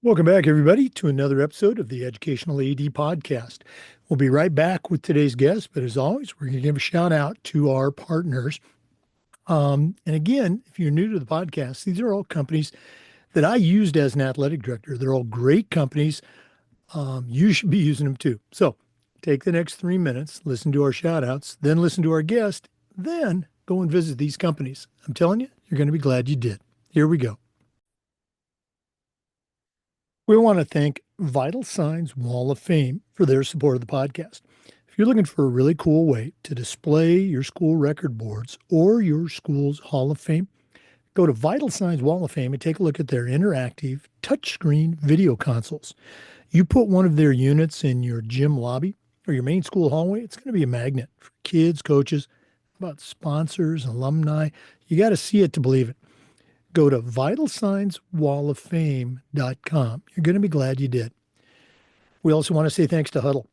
Welcome back, everybody, to another episode of the Educational AD Podcast. We'll be right back with today's guest, but as always, we're going to give a shout out to our partners. And again, if you're new to the podcast, these are all companies that I used as an athletic director. They're all great companies. You should be using them too. So take the next 3 minutes, listen to our shout outs, then listen to our guest, then go and visit these companies. I'm telling you, you're going to be glad you did. Here we go. We want to thank Vital Signs Wall of Fame for their support of the podcast. If you're looking for a really cool way to display your school record boards or your school's Hall of Fame, go to Vital Signs Wall of Fame and take a look at their interactive touchscreen video consoles. You put one of their units in your gym lobby or your main school hallway, it's going to be a magnet for kids, coaches, about sponsors, alumni. You got to see it to believe it. Go to vitalsignswalloffame.com. You're going to be glad you did. We also want to say thanks to Huddle.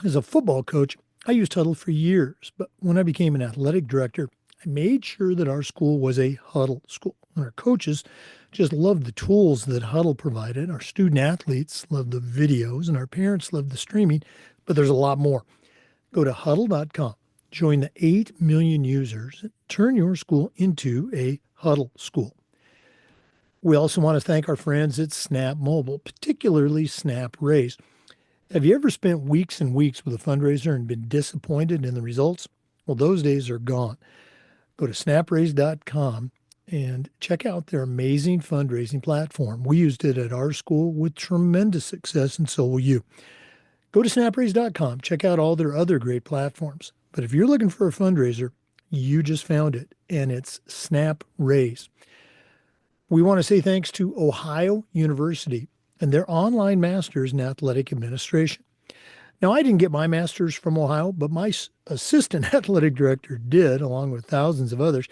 As a football coach, I used Huddle for years, but when I became an athletic director, I made sure that our school was a Huddle school. And our coaches just loved the tools that Huddle provided. Our student athletes loved the videos, and our parents loved the streaming, but there's a lot more. Go to huddle.com. Join the 8 million users and turn your school into a Huddle school. We also want to thank our friends at Snap Mobile, particularly Snap Raise. Have you ever spent weeks and weeks with a fundraiser and been disappointed in the results? Well, those days are gone. Go to snapraise.com and check out their amazing fundraising platform. We used it at our school with tremendous success, and so will you. Go to snapraise.com. Check out all their other great platforms. But if you're looking for a fundraiser, you just found it, and it's Snap Raise. We want to say thanks to Ohio University and their online master's in athletic administration. Now, I didn't get my master's from Ohio, but my assistant athletic director did, along with thousands of others,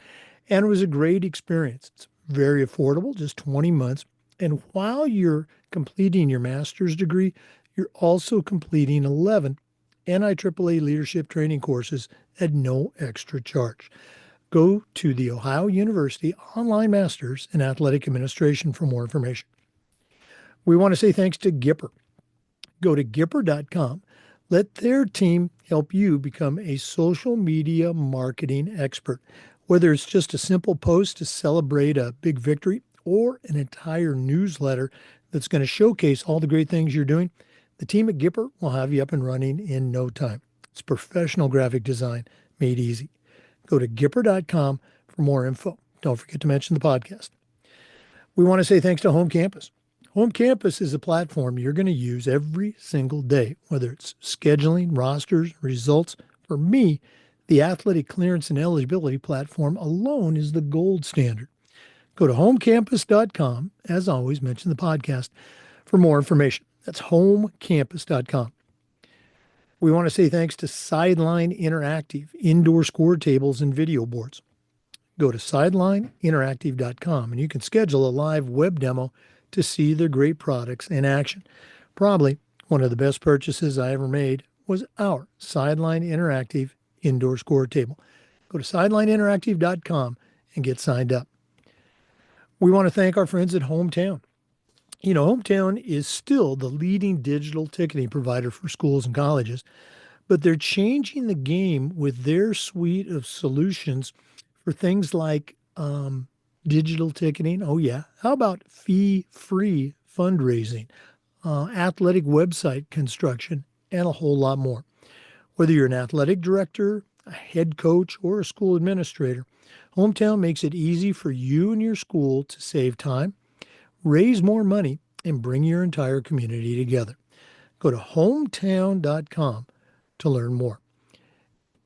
and it was a great experience. It's very affordable, just 20 months. And while you're completing your master's degree, you're also completing 11 NIAAA leadership training courses at no extra charge. Go to the Ohio University Online Masters in Athletic Administration for more information. We want to say thanks to Gipper. Go to Gipper.com. Let their team help you become a social media marketing expert. Whether it's just a simple post to celebrate a big victory or an entire newsletter that's going to showcase all the great things you're doing, the team at Gipper will have you up and running in no time. It's professional graphic design made easy. Go to Gipper.com for more info. Don't forget to mention the podcast. We want to say thanks to Home Campus. Home Campus is a platform you're going to use every single day, whether it's scheduling, rosters, results. For me, the athletic clearance and eligibility platform alone is the gold standard. Go to homecampus.com. As always, mention the podcast for more information. That's homecampus.com. We want to say thanks to Sideline Interactive, indoor score tables and video boards. Go to sidelineinteractive.com and you can schedule a live web demo to see their great products in action. Probably one of the best purchases I ever made was our Sideline Interactive indoor score table. Go to sidelineinteractive.com and get signed up. We want to thank our friends at Hometown. You know, Hometown is still the leading digital ticketing provider for schools and colleges, but they're changing the game with their suite of solutions for things like digital ticketing. Oh, yeah. How about fee-free fundraising, athletic website construction, and a whole lot more. Whether you're an athletic director, a head coach, or a school administrator, Hometown makes it easy for you and your school to save time, raise more money, and bring your entire community together. Go to hometown.com to learn more.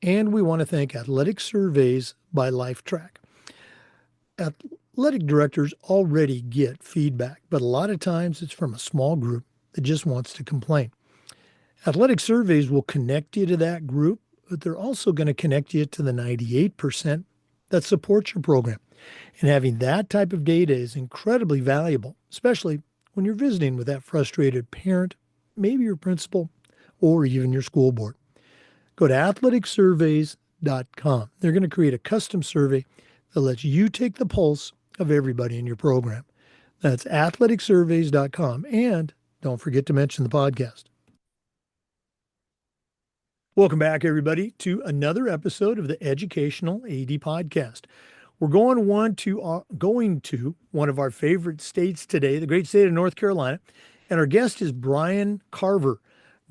And we want to thank Athletic Surveys by LifeTrack. Athletic directors already get feedback, but a lot of times it's from a small group that just wants to complain. Athletic Surveys will connect you to that group, but they're also going to connect you to the 98% that support your program. And having that type of data is incredibly valuable, especially when you're visiting with that frustrated parent, maybe your principal, or even your school board. Go to athleticsurveys.com. They're going to create a custom survey that lets you take the pulse of everybody in your program. That's athleticsurveys.com. And don't forget to mention the podcast. Welcome back, everybody, to another episode of the Educational AD Podcast. We're going to one of our favorite states today, the great state of North Carolina, and our guest is Brian Carver.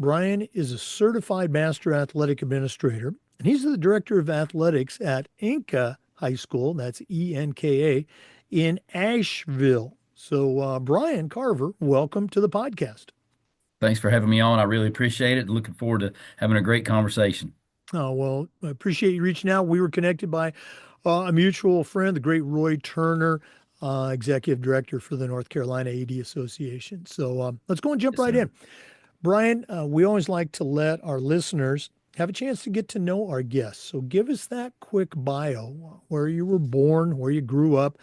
Brian is a certified master athletic administrator, and he's the director of athletics at Enka High School, that's ENKA, in Asheville. So, Brian Carver, welcome to the podcast. Thanks for having me on. I really appreciate it. Looking forward to having a great conversation. Oh, well, I appreciate you reaching out. We were connected by a mutual friend, the great Roy Turner, executive director for the North Carolina AD Association. So let's go and jump Yes, right sir. in. Brian, we always like to let our listeners have a chance to get to know our guests. So give us that quick bio, where you were born, where you grew up.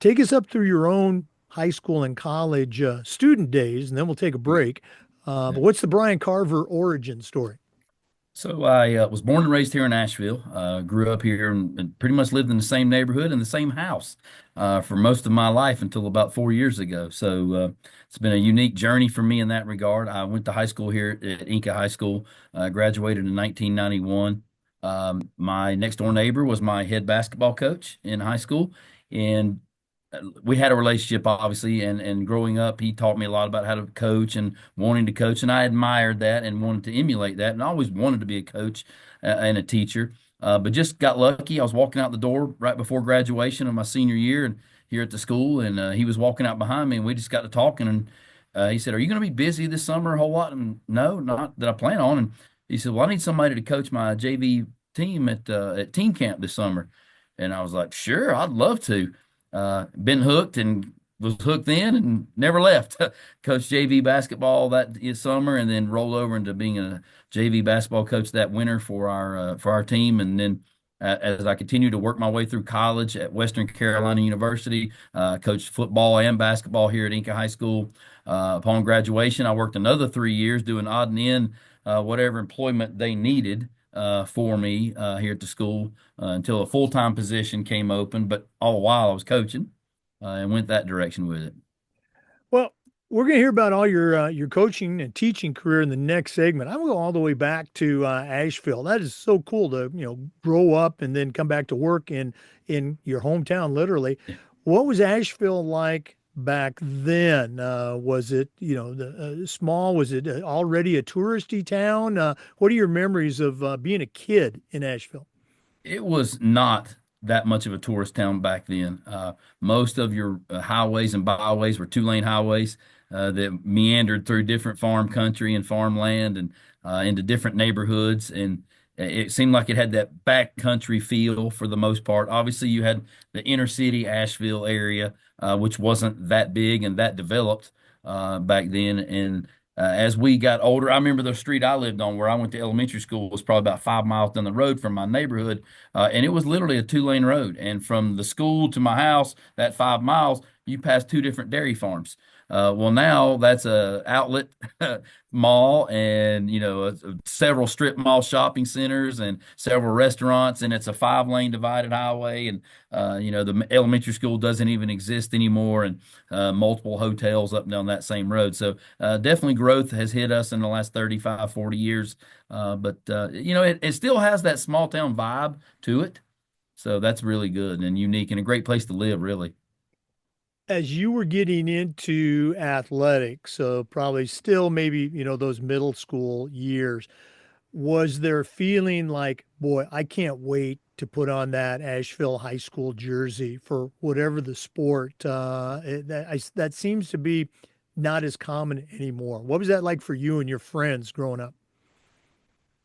Take us up through your own high school and college student days, and then we'll take a Yeah. break. Yeah. But what's the Brian Carver origin story? So I was born and raised here in Asheville. Grew up here and pretty much lived in the same neighborhood in the same house for most of my life until about 4 years ago. So it's been a unique journey for me in that regard. I went to high school here at Enka High School. Graduated in 1991. My next door neighbor was my head basketball coach in high school, and we had a relationship obviously, and growing up he taught me a lot about how to coach and wanting to coach, and I admired that and wanted to emulate that, and I always wanted to be a coach and a teacher, but just got lucky. I was walking out the door right before graduation of my senior year and here at the school, and he was walking out behind me, and we just got to talking, and he said, "Are you going to be busy this summer a whole lot?" And no, not that I plan on. And he said, "Well, I need somebody to coach my JV team at team camp this summer." And I was like, "Sure, I'd love to." Been hooked and was hooked then and never left. Coached JV basketball that summer, and then rolled over into being a JV basketball coach that winter for our team. And then as I continued to work my way through college at Western Carolina University, coached football and basketball here at Enka High School. Upon graduation, I worked another 3 years doing odd and end, whatever employment they needed for me here at the school until a full-time position came open. But all the while I was coaching and went that direction with it. Well, we're going to hear about all your coaching and teaching career in the next segment. I'm going to go all the way back to Asheville. That is so cool to grow up and then come back to work in your hometown, literally. Yeah. What was Asheville like back then? Was it small? Was it already a touristy town? What are your memories of being a kid in Asheville? It was not that much of a tourist town back then. Most of your highways and byways were two-lane highways that meandered through different farm country and farmland and into different neighborhoods. And it seemed like it had that back country feel for the most part. Obviously, you had the inner city Asheville area, which wasn't that big and that developed back then. And as we got older, I remember the street I lived on where I went to elementary school was probably about 5 miles down the road from my neighborhood. And it was literally a two-lane road. And from the school to my house, that 5 miles, you passed two different dairy farms. Well, now that's a outlet mall, and several strip mall shopping centers and several restaurants, and it's a 5-lane divided highway. And the elementary school doesn't even exist anymore, and multiple hotels up and down that same road. So definitely growth has hit us in the last 35, 40 years. But it still has that small town vibe to it. So that's really good and unique and a great place to live, really. As you were getting into athletics, so probably still maybe, those middle school years, was there feeling like, boy, I can't wait to put on that Asheville High School jersey for whatever the sport? That seems to be not as common anymore. What was that like for you and your friends growing up?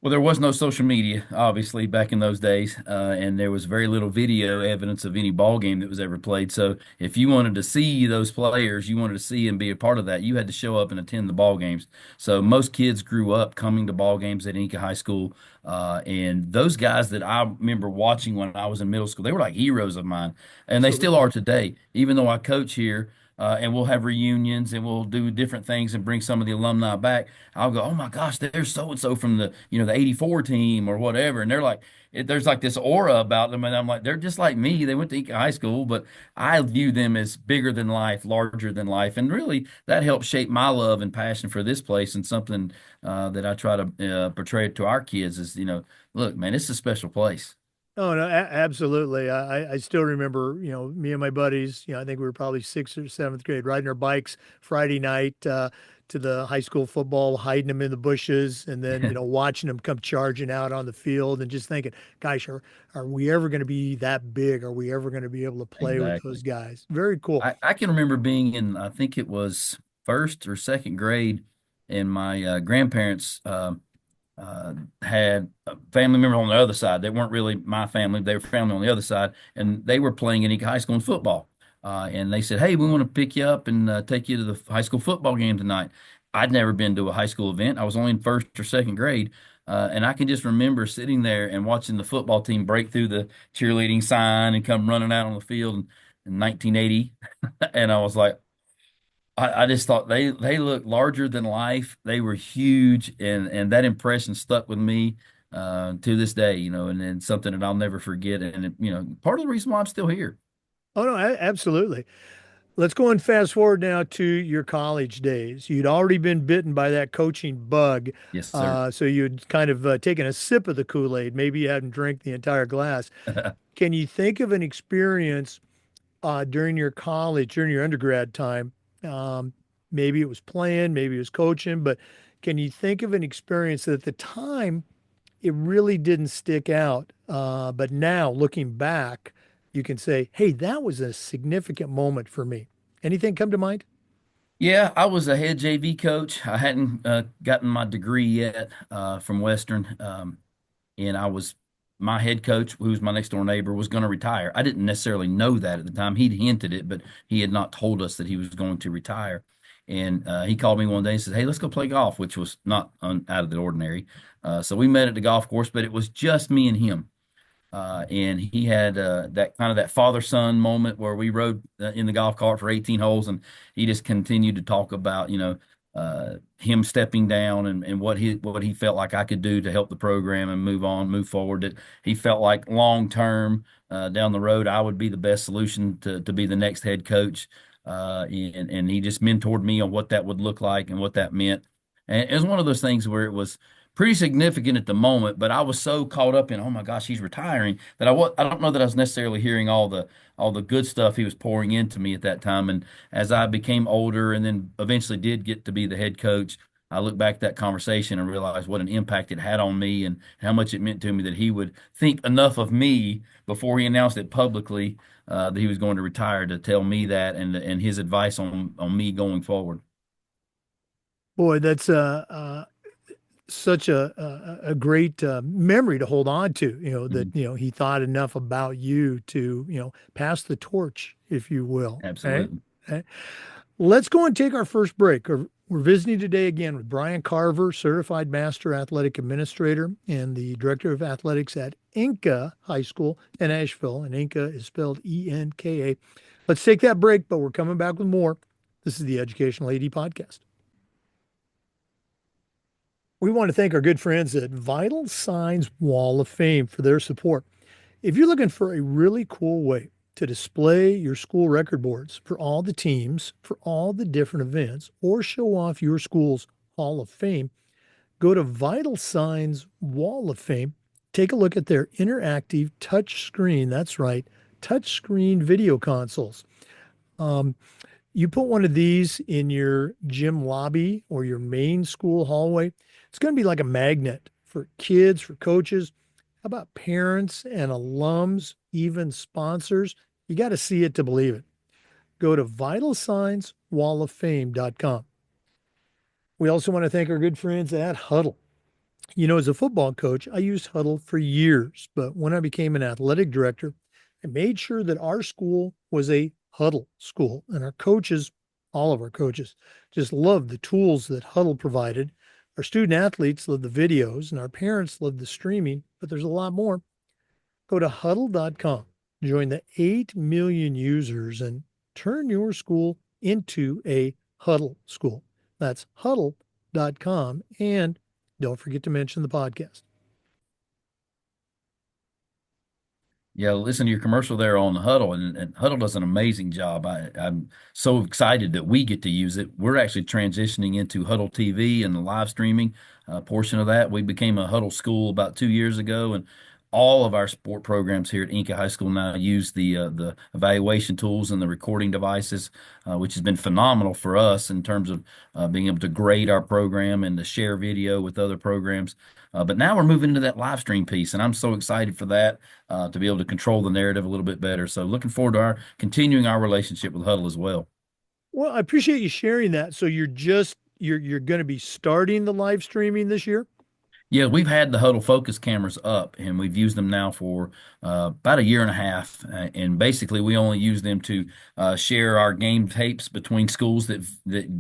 Well, there was no social media, obviously, back in those days, and there was very little video evidence of any ball game that was ever played. So, if you wanted to see those players, you wanted to see and be a part of that, you had to show up and attend the ball games. So, most kids grew up coming to ball games at Inca High School, and those guys that I remember watching when I was in middle school, they were like heroes of mine, and they still Absolutely. are today. Even though I coach here, and we'll have reunions and we'll do different things and bring some of the alumni back. I'll go, oh my gosh, there's so and so from the '84 team or whatever, and they're like, there's like this aura about them, and I'm like, they're just like me. They went to Enka High School, but I view them as bigger than life, larger than life, and really that helped shape my love and passion for this place and something that I try to portray to our kids is, look, man, it's a special place. Oh no, absolutely. I still remember, me and my buddies, I think we were probably sixth or seventh grade, riding our bikes Friday night to the high school football, hiding them in the bushes, and then, watching them come charging out on the field and just thinking, gosh, are we ever going to be that big? Are we ever going to be able to play with those Exactly. guys? Very cool. I can remember being in, I think it was first or second grade, and my grandparents had a family member on the other side. They weren't really my family; they were family on the other side, and they were playing in Enka High School in football. And they said, "Hey, we want to pick you up and take you to the high school football game tonight." I'd never been to a high school event. I was only in first or second grade. And I can just remember sitting there and watching the football team break through the cheerleading sign and come running out on the field in 1980. And I was like, I just thought they looked larger than life. They were huge, and that impression stuck with me to this day. And something that I'll never forget. And part of the reason why I'm still here. Oh no, absolutely. Let's go and fast forward now to your college days. You'd already been bitten by that coaching bug, Yes, sir. so you'd kind of taken a sip of the Kool-Aid. Maybe you hadn't drank the entire glass. Can you think of an experience during your college, during your undergrad time? Um, Maybe it was playing, maybe it was coaching, but can you think of an experience that at the time it really didn't stick out, but now looking back, you can say, "Hey, that was a significant moment for me." Anything come to mind? Yeah, I was a head JV coach. I hadn't gotten my degree yet from Western. And I was my head coach, who was my next door neighbor, was going to retire. I didn't necessarily know that at the time. He'd hinted it, but he had not told us that he was going to retire. And he called me one day and said, "Hey, let's go play golf," which was not out of the ordinary. So we met at the golf course, but it was just me and him. And he had that kind of that father son moment where we rode in the golf cart for 18 holes, and he just continued to talk about him stepping down and what he felt like I could do to help the program and move forward. That he felt like long term down the road I would be the best solution to be the next head coach. And he just mentored me on what that would look like and what that meant. And it was one of those things where it was pretty significant at the moment, but I was so caught up in, oh my gosh, he's retiring, that I don't know that I was necessarily hearing all the good stuff he was pouring into me at that time. And as I became older and then eventually did get to be the head coach, I look back at that conversation and realized what an impact it had on me and how much it meant to me that he would think enough of me before he announced it publicly that he was going to retire to tell me that and his advice on me going forward. Boy, that's such a great memory to hold on to. That Mhm. he thought enough about you to pass the torch, if you will. Right? Absolutely. Okay. Let's go and take our first break. We're visiting today again with Brian Carver, Certified Master Athletic Administrator and the Director of Athletics at Enka High School in Asheville. And Enka is spelled Enka. Let's take that break, but we're coming back with more. This is the Educational AD Podcast. We want to thank our good friends at Vital Signs Wall of Fame for their support. If you're looking for a really cool way to display your school record boards for all the teams, for all the different events, or show off your school's Hall of Fame, go to Vital Signs Wall of Fame. Take a look at their interactive touch screen. That's right, touch screen video consoles. Um, you put one of these in your gym lobby or your main school hallway, it's going to be like a magnet for kids, for coaches. How about parents and alums, even sponsors? You got to see it to believe it. Go to vitalsignswalloffame.com. We also want to thank our good friends at Huddle. As a football coach, I used Huddle for years, but when I became an athletic director, I made sure that our school was a Huddle school, and our coaches, all of our coaches, just loved the tools that Huddle provided. Our student athletes loved the videos, and our parents loved the streaming, but there's a lot more. Go to huddle.com, join the 8 million users, and turn your school into a huddle school. That's huddle.com. And don't forget to mention the podcast. Yeah, listen to your commercial there on Huddle, and Huddle does an amazing job. I'm so excited that we get to use it. We're actually transitioning into Huddle TV and the live streaming portion of that. We became a Huddle school about 2 years ago, and all of our sport programs here at Enka High School now use the evaluation tools and the recording devices, which has been phenomenal for us in terms of being able to grade our program and to share video with other programs. But now we're moving into that live stream piece, and I'm so excited for that to be able to control the narrative a little bit better. So looking forward to our continuing our relationship with Huddle as well. Well, I appreciate you sharing that. So you're going to be starting the live streaming this year? Yeah, we've had the Huddle Focus cameras up, and we've used them now for about a year and a half. And basically, we only use them to share our game tapes between schools that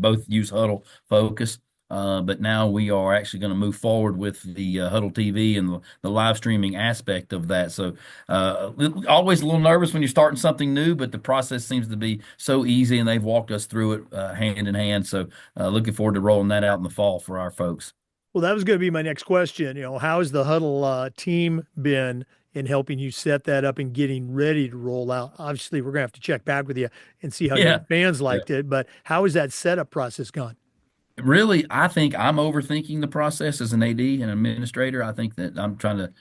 both use Huddle Focus. But now we are actually going to move forward with the Huddle TV and the live streaming aspect of that. So, always a little nervous when you're starting something new, but the process seems to be so easy, and they've walked us through it hand in hand. So, looking forward to rolling that out in the fall for our folks. Well, that was going to be my next question. How has the Huddle team been in helping you set that up and getting ready to roll out? Obviously, we're going to have to check back with you and see how your Yeah. fans liked it, but how has that setup process gone? Really, I think I'm overthinking the process as an AD and administrator. I think that I'm trying to.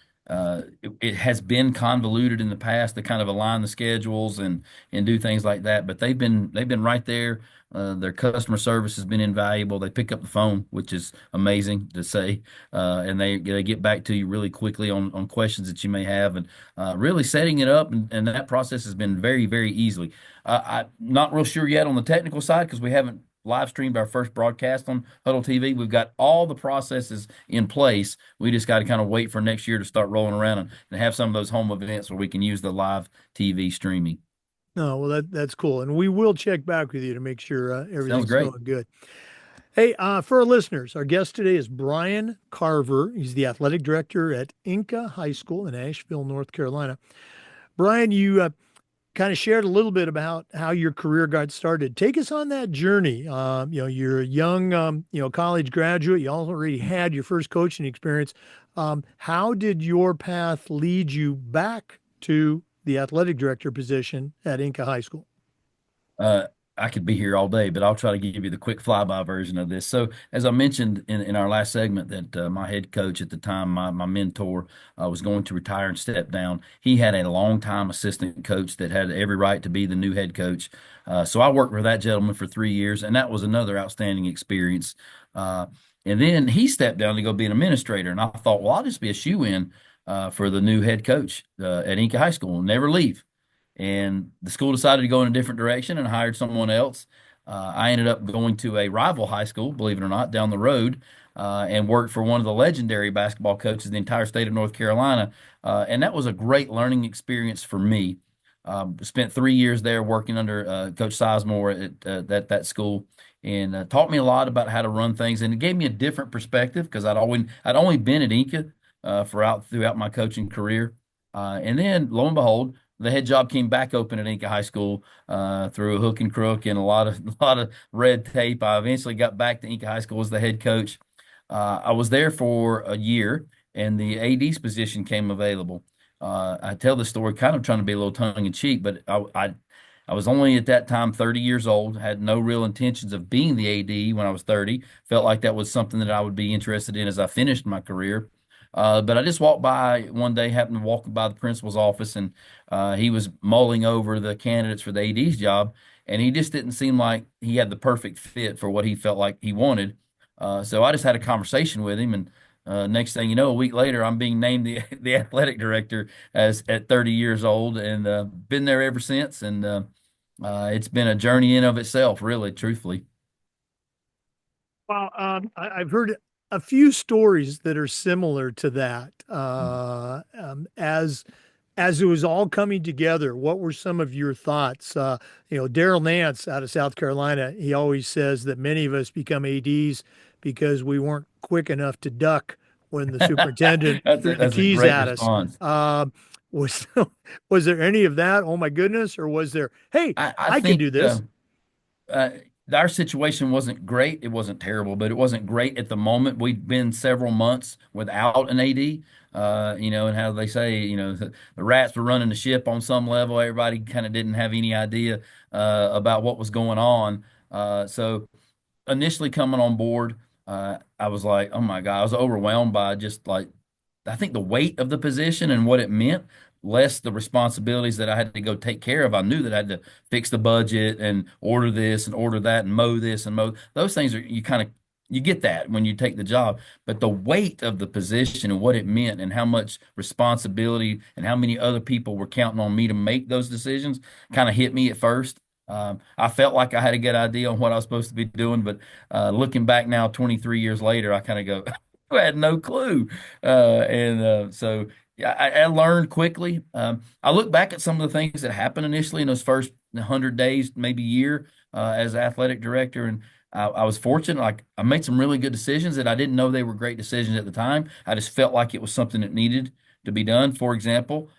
It has been convoluted in the past to kind of align the schedules and do things like that. But they've been right there. Their customer service has been invaluable. They pick up the phone, which is amazing to say, and they get back to you really quickly on questions that you may have, and really setting it up. And that process has been very, very easily. I'm not real sure yet on the technical side because we haven't live streamed our first broadcast on Huddle TV. We've got all the processes in place. We just got to kind of wait for next year to start rolling around and have some of those home events where we can use the live TV streaming. No, well, that's cool. And we will check back with you to make sure Sounds everything's great. going good. Hey, for our listeners, our guest today is Brian Carver. He's the athletic director at Enka High School in Asheville, North Carolina. Brian, you kind of shared a little bit about how your career got started. Take us on that journey. You're a young, college graduate. You already had your first coaching experience. How did your path lead you back to the athletic director position at Inca High School? Uh, I could be here all day, but I'll try to give you the quick flyby version of this. So, as I mentioned in our last segment, that my head coach at the time, my mentor, was going to retire and step down. He had a longtime assistant coach that had every right to be the new head coach. So, I worked with that gentleman for 3 years, and that was another outstanding experience. And then he stepped down to go be an administrator, and I thought, well, I'll just be a shoe-in for the new head coach at Inca High School and never leave. And the school decided to go in a different direction and hired someone else. I ended up going to a rival high school, believe it or not, down the road, and worked for one of the legendary basketball coaches in the entire state of North Carolina. And that was a great learning experience for me. Spent 3 years there working under Coach Sizemore at that school, and taught me a lot about how to run things. And it gave me a different perspective because I'd only been at Inca throughout my coaching career. And then lo and behold, the head job came back open at Inca High School through a hook and crook and a lot of a lot of red tape. I eventually got back to Inca High School as the head coach. I was there for a year, and the AD's position came available. I tell this story kind of trying to be a little tongue in cheek, but I was only at that time 30 years old, had no real intentions of being the AD when I was 30. Felt like that was something that I would be interested in as I finished my career. But I just walked by one day, happened to walk by the principal's office, and he was mulling over the candidates for the AD's job, and he just didn't seem like he had the perfect fit for what he felt like he wanted. So I just had a conversation with him, and next thing you know, a week later, I'm being named the athletic director as at 30 years old, and been there ever since. And it's been a journey in of itself, really, truthfully. Well, I've heard a few stories that are similar to that. As it was all coming together, what were some of your thoughts? Daryl Nance out of South Carolina, he always says that many of us become ADs because we weren't quick enough to duck when the superintendent threw the That's a keys great at us. response. Was was there any of that? Oh my goodness, or was there? Hey, I I can think do this. uh, our situation wasn't great. It wasn't terrible, but it wasn't great at the moment. We'd been several months without an AD, and how they say, the rats were running the ship on some level. Everybody kind of didn't have any idea about what was going on. So initially coming on board, I was like, oh my God, I was overwhelmed by just like, I think the weight of the position and what it meant, less the responsibilities that I had to go take care of. I knew that I had to fix the budget and order this and order that and mow this and mow. Those things are, you get that when you take the job, but the weight of the position and what it meant and how much responsibility and how many other people were counting on me to make those decisions kind of hit me at first. I felt like I had a good idea on what I was supposed to be doing, but looking back now, 23 years later, I kind of go, I had no clue. So yeah, I learned quickly. I look back at some of the things that happened initially in those first 100 days, maybe year, as athletic director, and I was fortunate. Like I made some really good decisions that I didn't know they were great decisions at the time. I just felt like it was something that needed to be done. For example,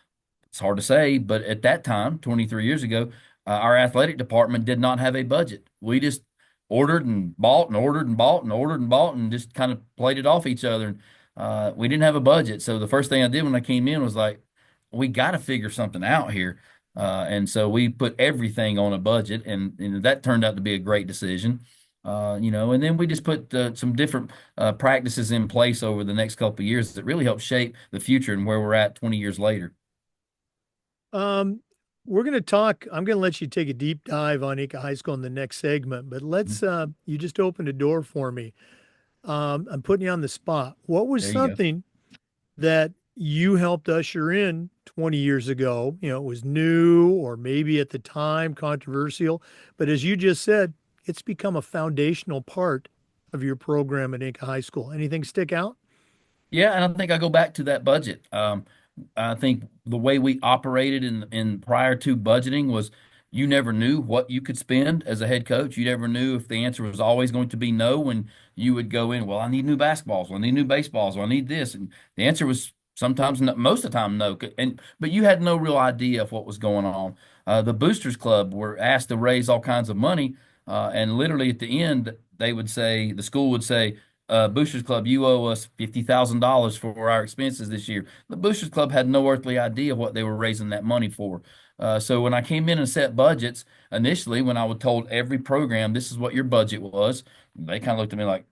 it's hard to say, but at that time, 23 years ago, our athletic department did not have a budget. We just ordered and bought and ordered and bought and ordered and bought and just kind of played it off each other. And we didn't have a budget. So the first thing I did when I came in was like, we got to figure something out here. And so we put everything on a budget, and that turned out to be a great decision. And then we just put some different practices in place over the next couple of years that really helped shape the future and where we're at 20 years later. Um, we're going to talk. I'm going to let you take a deep dive on Enka High School in the next segment, but you just opened a door for me. I'm putting you on the spot. What was There you go. something that you helped usher in 20 years ago? It was new or maybe at the time controversial, but as you just said, it's become a foundational part of your program at Enka High School. Anything stick out? Yeah, and I think I go back to that budget. I think the way we operated in prior to budgeting was you never knew what you could spend as a head coach. You never knew if the answer was always going to be no when you would go in, well, I need new basketballs, well, I need new baseballs, well, I need this. And the answer was sometimes no, most of the time no. But you had no real idea of what was going on. The Boosters Club were asked to raise all kinds of money, and literally at the end, they would say, the school would say, Boosters Club, you owe us $50,000 for our expenses this year. The Boosters Club had no earthly idea what they were raising that money for. So when I came in and set budgets initially, when I was told every program, this is what your budget was, they kind of looked at me like,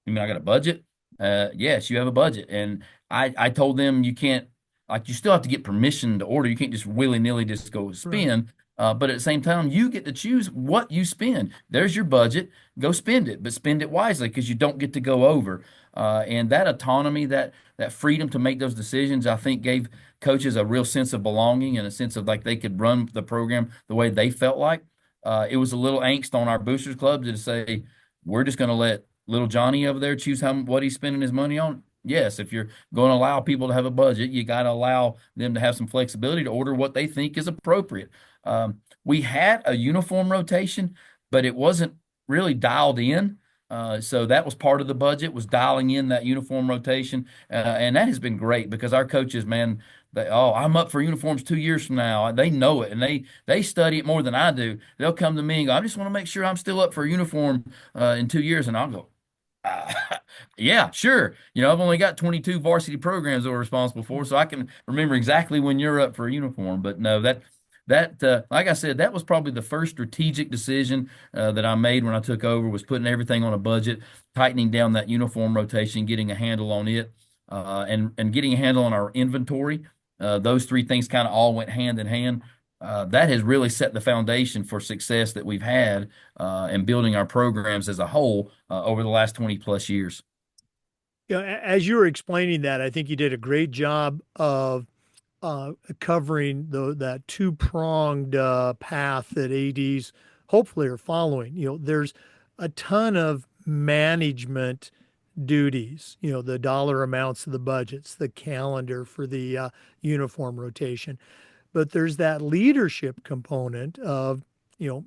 you mean I got a budget? Yes, you have a budget. And I told them you can't, like, you still have to get permission to order. You can't just willy-nilly just go Right. spend. But at the same time, you get to choose what you spend. There's your budget. Go spend it, but spend it wisely because you don't get to go over. And that autonomy, that freedom to make those decisions, I think gave coaches a real sense of belonging and a sense of like they could run the program the way they felt like. It was a little angst on our boosters club to say, we're just going to let little Johnny over there choose what he's spending his money on. Yes, if you're going to allow people to have a budget, you got to allow them to have some flexibility to order what they think is appropriate. We had a uniform rotation, but it wasn't really dialed in. So that was part of the budget, was dialing in that uniform rotation, and that has been great because our coaches, man, I'm up for uniforms 2 years from now. They know it, and they study it more than I do. They'll come to me and go, I just want to make sure I'm still up for a uniform in 2 years, and I'll go, uh, yeah, sure. I've only got 22 varsity programs that we're responsible for, so I can remember exactly when you're up for a uniform. But no, like I said, that was probably the first strategic decision that I made when I took over was putting everything on a budget, tightening down that uniform rotation, getting a handle on it, and getting a handle on our inventory. Those three things kind of all went hand in hand. That has really set the foundation for success that we've had in building our programs as a whole over the last 20 plus years. As you were explaining that, I think you did a great job of covering that two-pronged path that ADs hopefully are following. There's a ton of management duties, the dollar amounts of the budgets, the calendar for the uniform rotation. But there's that leadership component of,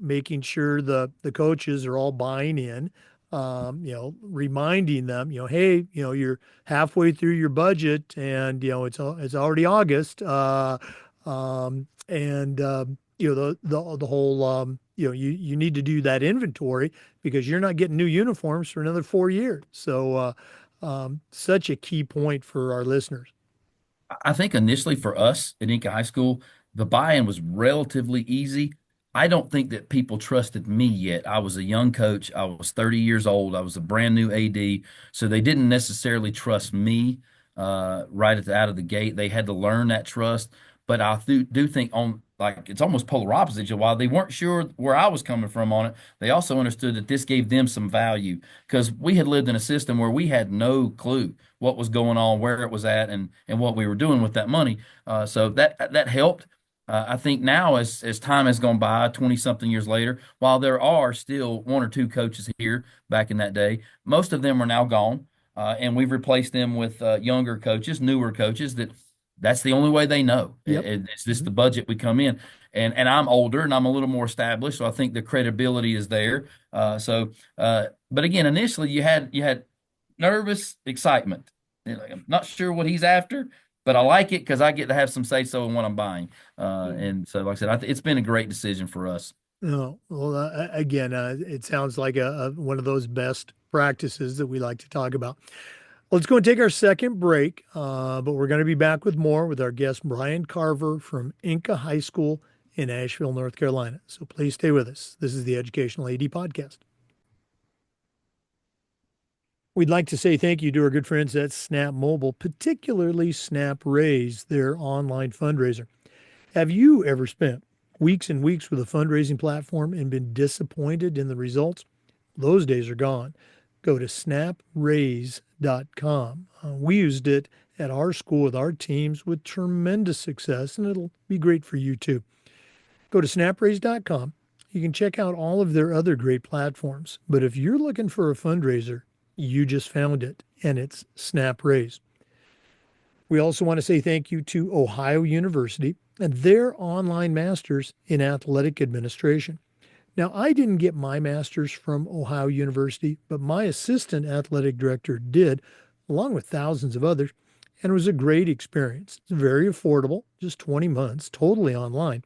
making sure the coaches are all buying in, reminding them, hey, you're halfway through your budget and, it's already August. And, the whole you need to do that inventory because you're not getting new uniforms for another 4 years. So, such a key point for our listeners. I think initially for us at Enka High School, the buy-in was relatively easy. I don't think that people trusted me yet. I was a young coach. I was 30 years old. I was a brand new AD. So they didn't necessarily trust me right at out of the gate. They had to learn that trust. But I do think on like it's almost polar opposite. While they weren't sure where I was coming from on it, they also understood that this gave them some value because we had lived in a system where we had no clue what was going on, where it was at, and what we were doing with that money. So that helped. I think now, as time has gone by, 20 something years later, while there are still one or two coaches here back in that day, most of them are now gone, and we've replaced them with younger coaches, newer coaches that's the only way they know. Yep. It's just Mhm. the budget we come in, and I'm older and I'm a little more established, so I think the credibility is there. But again, initially you had nervous excitement. Like, I'm not sure what he's after, but I like it because I get to have some say so in what I'm buying. And so, like I said, it's been a great decision for us. No, well, again, it sounds like one of those best practices that we like to talk about. Let's go and take our second break, but we're going to be back with more with our guest, Brian Carver from Enka High School in Asheville, North Carolina. So please stay with us. This is the Educational AD Podcast. We'd like to say thank you to our good friends at Snap Mobile, particularly Snap Raise, their online fundraiser. Have you ever spent weeks and weeks with a fundraising platform and been disappointed in the results? Those days are gone. Go to snapraise.com. We used it at our school with our teams with tremendous success, and it'll be great for you too. Go to snapraise.com. You can check out all of their other great platforms. But if you're looking for a fundraiser, you just found it, and it's SnapRaise. We also want to say thank you to Ohio University and their online masters in athletic administration. Now, I didn't get my master's from Ohio University, but my assistant athletic director did, along with thousands of others, and it was a great experience. It's very affordable, just 20 months, totally online.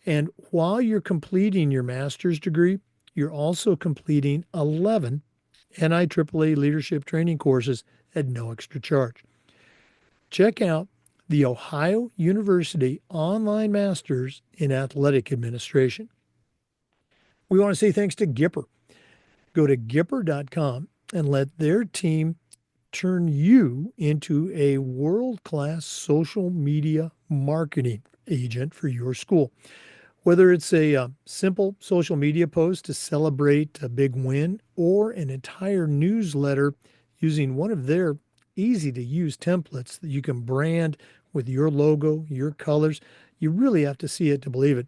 And while you're completing your master's degree, you're also completing 11 NIAAA leadership training courses at no extra charge. Check out the Ohio University Online Masters in Athletic Administration. We want to say thanks to Gipper. Go to Gipper.com and let their team turn you into a world class social media marketing agent for your school. Whether it's a simple social media post to celebrate a big win or an entire newsletter using one of their easy to use templates that you can brand with your logo, your colors, you really have to see it to believe it.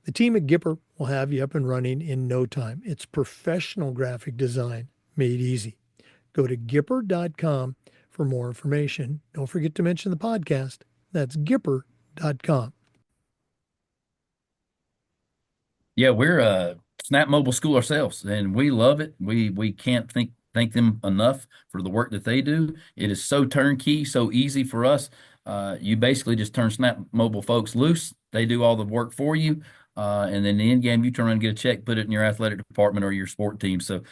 The team at Gipper will have you up and running in no time. It's professional graphic design made easy. Go to Gipper.com for more information. Don't forget to mention the podcast. That's Gipper.com. Yeah, we're a Snap Mobile school ourselves, and we love it. We can't thank them enough for the work that they do. It is so turnkey, so easy for us. You basically just turn Snap Mobile folks loose. They do all the work for you. And then the end game, you turn around and get a check, put it in your athletic department or your sport team. So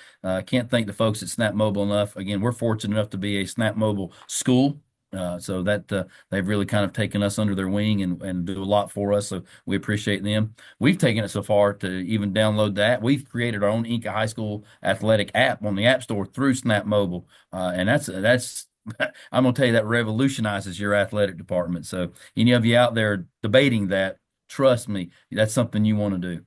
can't thank the folks at Snap Mobile enough. Again, we're fortunate enough to be a Snap Mobile school. So that they've really kind of taken us under their wing and do a lot for us. So we appreciate them. We've taken it so far to even download that. We've created our own Enka High School athletic app on the App Store through Snap Mobile, and that's I'm gonna tell you that revolutionizes your athletic department. So any of you out there debating that, trust me, that's something you want to do.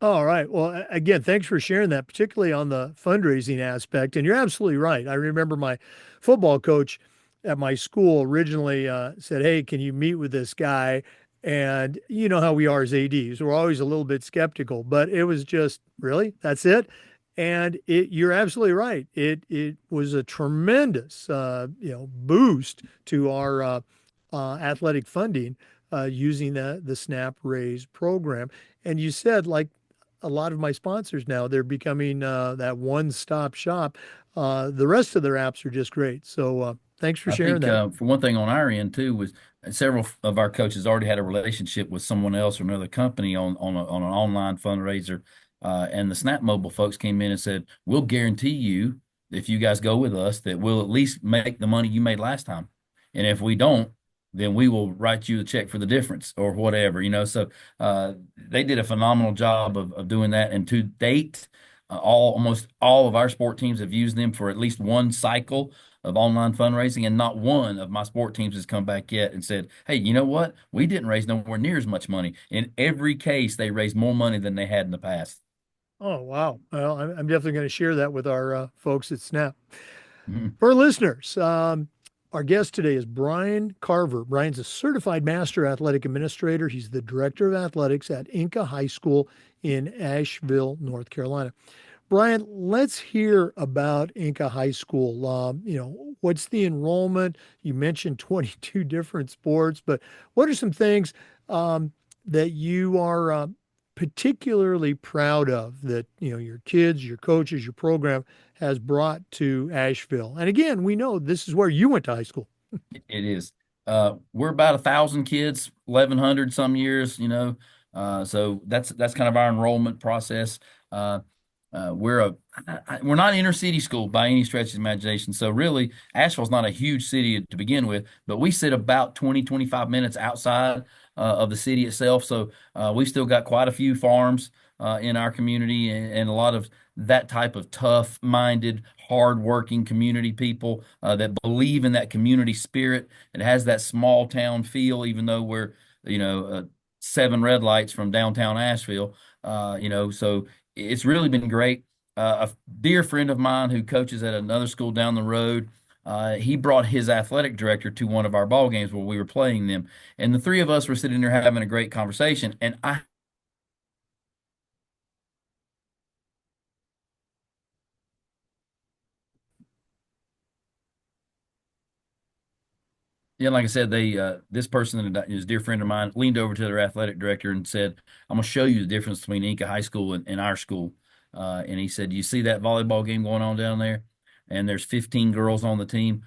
All right. Well, again, thanks for sharing that, particularly on the fundraising aspect. And you're absolutely right. I remember my football coach at my school originally said, "Hey, can you meet with this guy?" And you know how we are as ADs. We're always a little bit skeptical, but it was just, really? That's it? And you're absolutely right. It was a tremendous, boost to our athletic funding using the SNAP Raise program. And you said, like, a lot of my sponsors now. They're becoming that one-stop shop. The rest of their apps are just great. So thanks for I sharing think that. for one thing on our end too was several of our coaches already had a relationship with someone else or another company on an online fundraiser, and the Snap Mobile folks came in and said, "We'll guarantee you if you guys go with us that we'll at least make the money you made last time, and if we don't, then we will write you a check for the difference or whatever." So they did a phenomenal job of doing that, and to date, almost all of our sport teams have used them for at least one cycle of online fundraising, and not one of my sport teams has come back yet and said, "Hey, you know what? We didn't raise nowhere near as much money." In every case, they raised more money than they had in the past. Oh, wow. Well, I'm definitely going to share that with our folks at Snap. Mhm. For our listeners, our guest today is Brian Carver. Brian's a certified master athletic administrator. He's the director of athletics at Enka High School in Asheville, North Carolina. Brian, let's hear about Enka High School. What's the enrollment? You mentioned 22 different sports, but what are some things that you are particularly proud of that, your kids, your coaches, your program has brought to Asheville? And again, we know this is where you went to high school. It is. We're about 1,000 kids, 1,100 some years, so that's kind of our enrollment process. Uh, we're not an inner city school by any stretch of the imagination. So really, Asheville's not a huge city to begin with, but we sit about 20, 25 minutes outside of the city itself. So we still got quite a few farms in our community, and a lot of that type of tough-minded, hard-working community people that believe in that community spirit. It has that small town feel, even though we're, seven red lights from downtown Asheville. So it's really been great. A dear friend of mine who coaches at another school down the road, he brought his athletic director to one of our ball games where we were playing them, and the three of us were sitting there having a great conversation. And yeah, like I said, this person that is a dear friend of mine leaned over to their athletic director and said, "I'm gonna show you the difference between Enka High School and our school." And he said, "You see that volleyball game going on down there, and there's 15 girls on the team.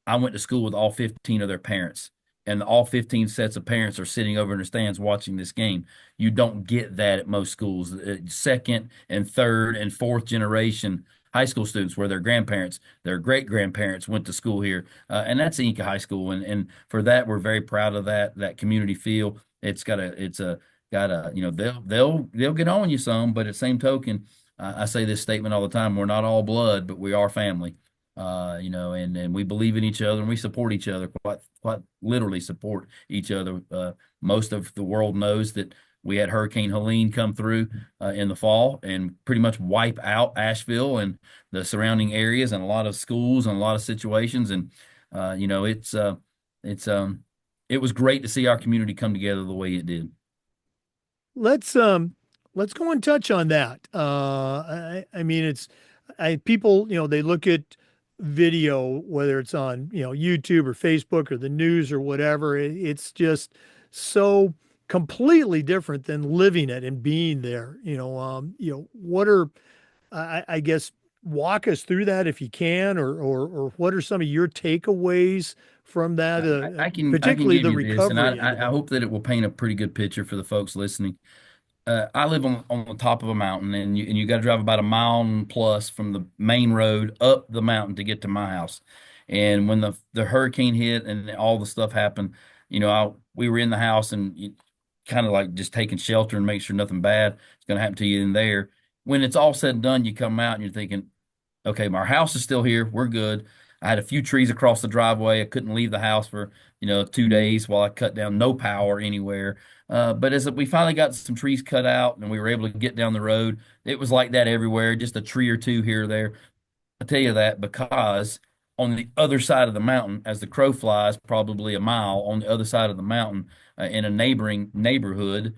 I went to school with all 15 of their parents, and all 15 sets of parents are sitting over in the stands watching this game. You don't get that at most schools. Second and third and fourth generation high school students, where their grandparents, their great grandparents went to school here, and that's Inca High School. And for that, we're very proud of that community feel. They'll get on you some, but at the same token, I say this statement all the time: we're not all blood, but we are family. And we believe in each other and we support each other, quite literally support each other. Most of the world knows that we had Hurricane Helene come through in the fall and pretty much wipe out Asheville and the surrounding areas and a lot of schools and a lot of situations. And it's it was great to see our community come together the way it did. Let's um let's go and touch on that. I mean it's I people, they look at video, whether it's on, YouTube or Facebook or the news or whatever. It's just so completely different than living it and being there. What are I guess walk us through that if you can, or what are some of your takeaways from that, I can particularly give the you this, and recovery end of I it? hope that it will paint a pretty good picture for the folks listening. I live on the top of a mountain, and you got to drive about a mile and plus from the main road up the mountain to get to my house. And when the hurricane hit and all the stuff happened, we were in the house and kind of like just taking shelter and make sure nothing bad is going to happen to you in there. When it's all said and done, you come out and you're thinking, okay, my house is still here. We're good. I had a few trees across the driveway. I couldn't leave the house for, 2 days while I cut down no power anywhere. But as we finally got some trees cut out and we were able to get down the road, it was like that everywhere, just a tree or two here or there. I tell you that because on the other side of the mountain, as the crow flies, probably a mile on the other side of the mountain, in a neighboring neighborhood,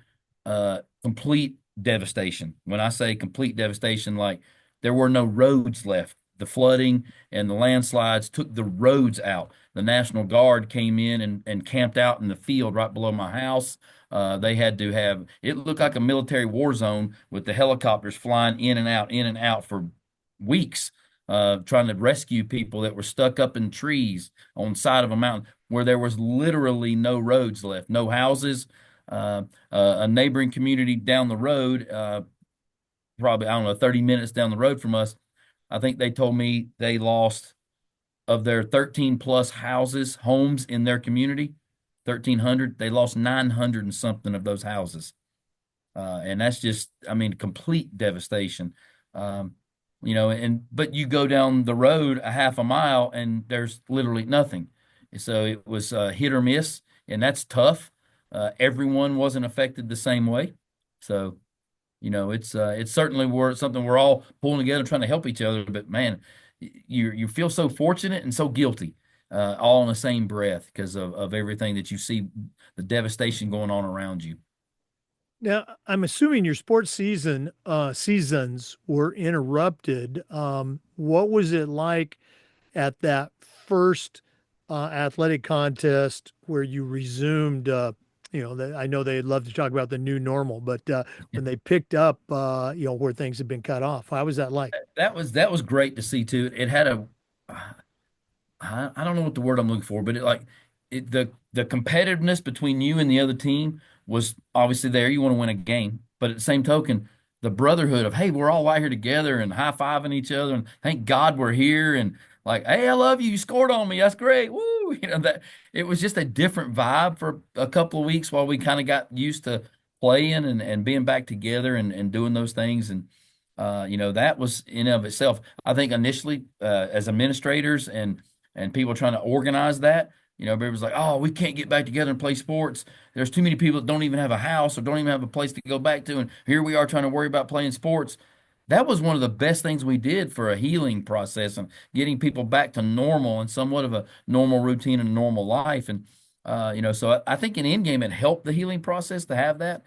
complete devastation. When I say complete devastation, like there were no roads left the flooding and the landslides took the roads out. The National Guard came in and camped out in the field right below my house. They had to have it looked like a military war zone with the helicopters flying in and out for weeks, trying to rescue people that were stuck up in trees on the side of a mountain where there was literally no roads left, no houses. A neighboring community down the road, probably, I don't know, 30 minutes down the road from us, I think they told me they lost of their 13 plus houses, homes in their community, 1,300, they lost 900 and something of those houses. And that's just, I mean, complete devastation. Um, but you go down the road a half a mile and there's literally nothing. So it was hit or miss, and that's tough. Everyone wasn't affected the same way. So, it's certainly something we're all pulling together, trying to help each other. But man, you feel so fortunate and so guilty, all in the same breath because of everything that you see, the devastation going on around you. Now, I'm assuming your sports seasons were interrupted. What was it like at that first athletic contest where you resumed? I know they'd love to talk about the new normal, but when they picked up, where things had been cut off, how was that like? That was great to see too. It had a I don't know what the word I'm looking for, but the competitiveness between you and the other team was obviously there. You want to win a game, but at the same token, the brotherhood of, hey, we're all out here together and high fiving each other, and thank God we're here, and like, hey, I love you. You scored on me. That's great. Woo! That it was just a different vibe for a couple of weeks while we kind of got used to playing and being back together and doing those things. And that was in of itself. I think initially, as administrators and people trying to organize that. Everybody's like, oh, we can't get back together and play sports. There's too many people that don't even have a house or don't even have a place to go back to. And here we are trying to worry about playing sports. That was one of the best things we did for a healing process and getting people back to normal and somewhat of a normal routine and a normal life. And, so I think in end game, it helped the healing process to have that.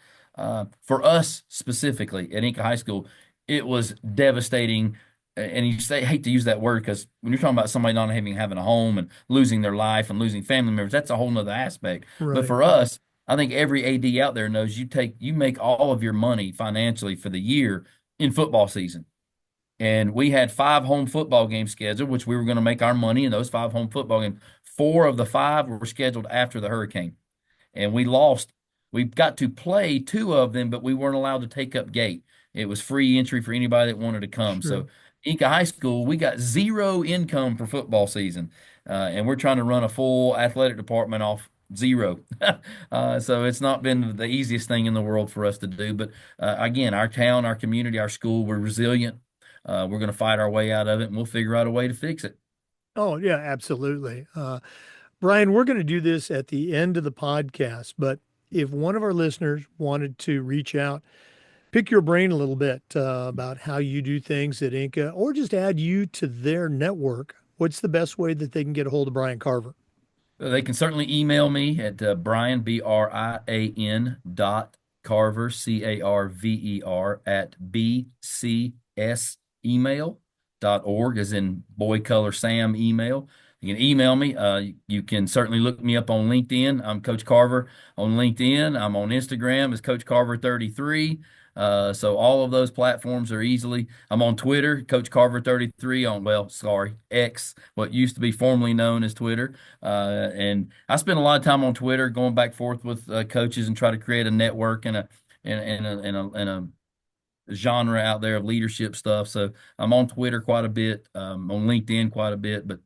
For us specifically at Enka High School, it was devastating, and hate to use that word because when you're talking about somebody not having a home and losing their life and losing family members, that's a whole nother aspect. But Right. for us, I think every AD out there knows you make all of your money financially for the year in football season. And we had 5 home football games scheduled, which we were going to make our money in those 5 home football games. 4 of the 5 were scheduled after the hurricane, and we lost. We got to play 2 of them, but we weren't allowed to take up gate. It was free entry for anybody that wanted to come. Sure. So Inca High School, we got zero income for football season, and we're trying to run a full athletic department off zero. So it's not been the easiest thing in the world for us to do. But again, our town, our community, our school, we're resilient. We're going to fight our way out of it, and we'll figure out a way to fix it. Oh, yeah, absolutely. Brian, we're going to do this at the end of the podcast, but if one of our listeners wanted to reach out, pick your brain a little bit about how you do things at Inca, or just add you to their network, what's the best way that they can get a hold of Brian Carver? They can certainly email me at Brian, Brian dot Carver, Carver, at bcsemail.org, as in boy color Sam email. You can email me. You can certainly look me up on LinkedIn. I'm Coach Carver on LinkedIn. I'm on Instagram as Coach Carver 33. So all of those platforms are easily. I'm on Twitter, Coach Carver 33 X, what used to be formerly known as Twitter. And I spend a lot of time on Twitter, going back and forth with coaches and try to create a network and a genre out there of leadership stuff. So I'm on Twitter quite a bit, on LinkedIn quite a bit, but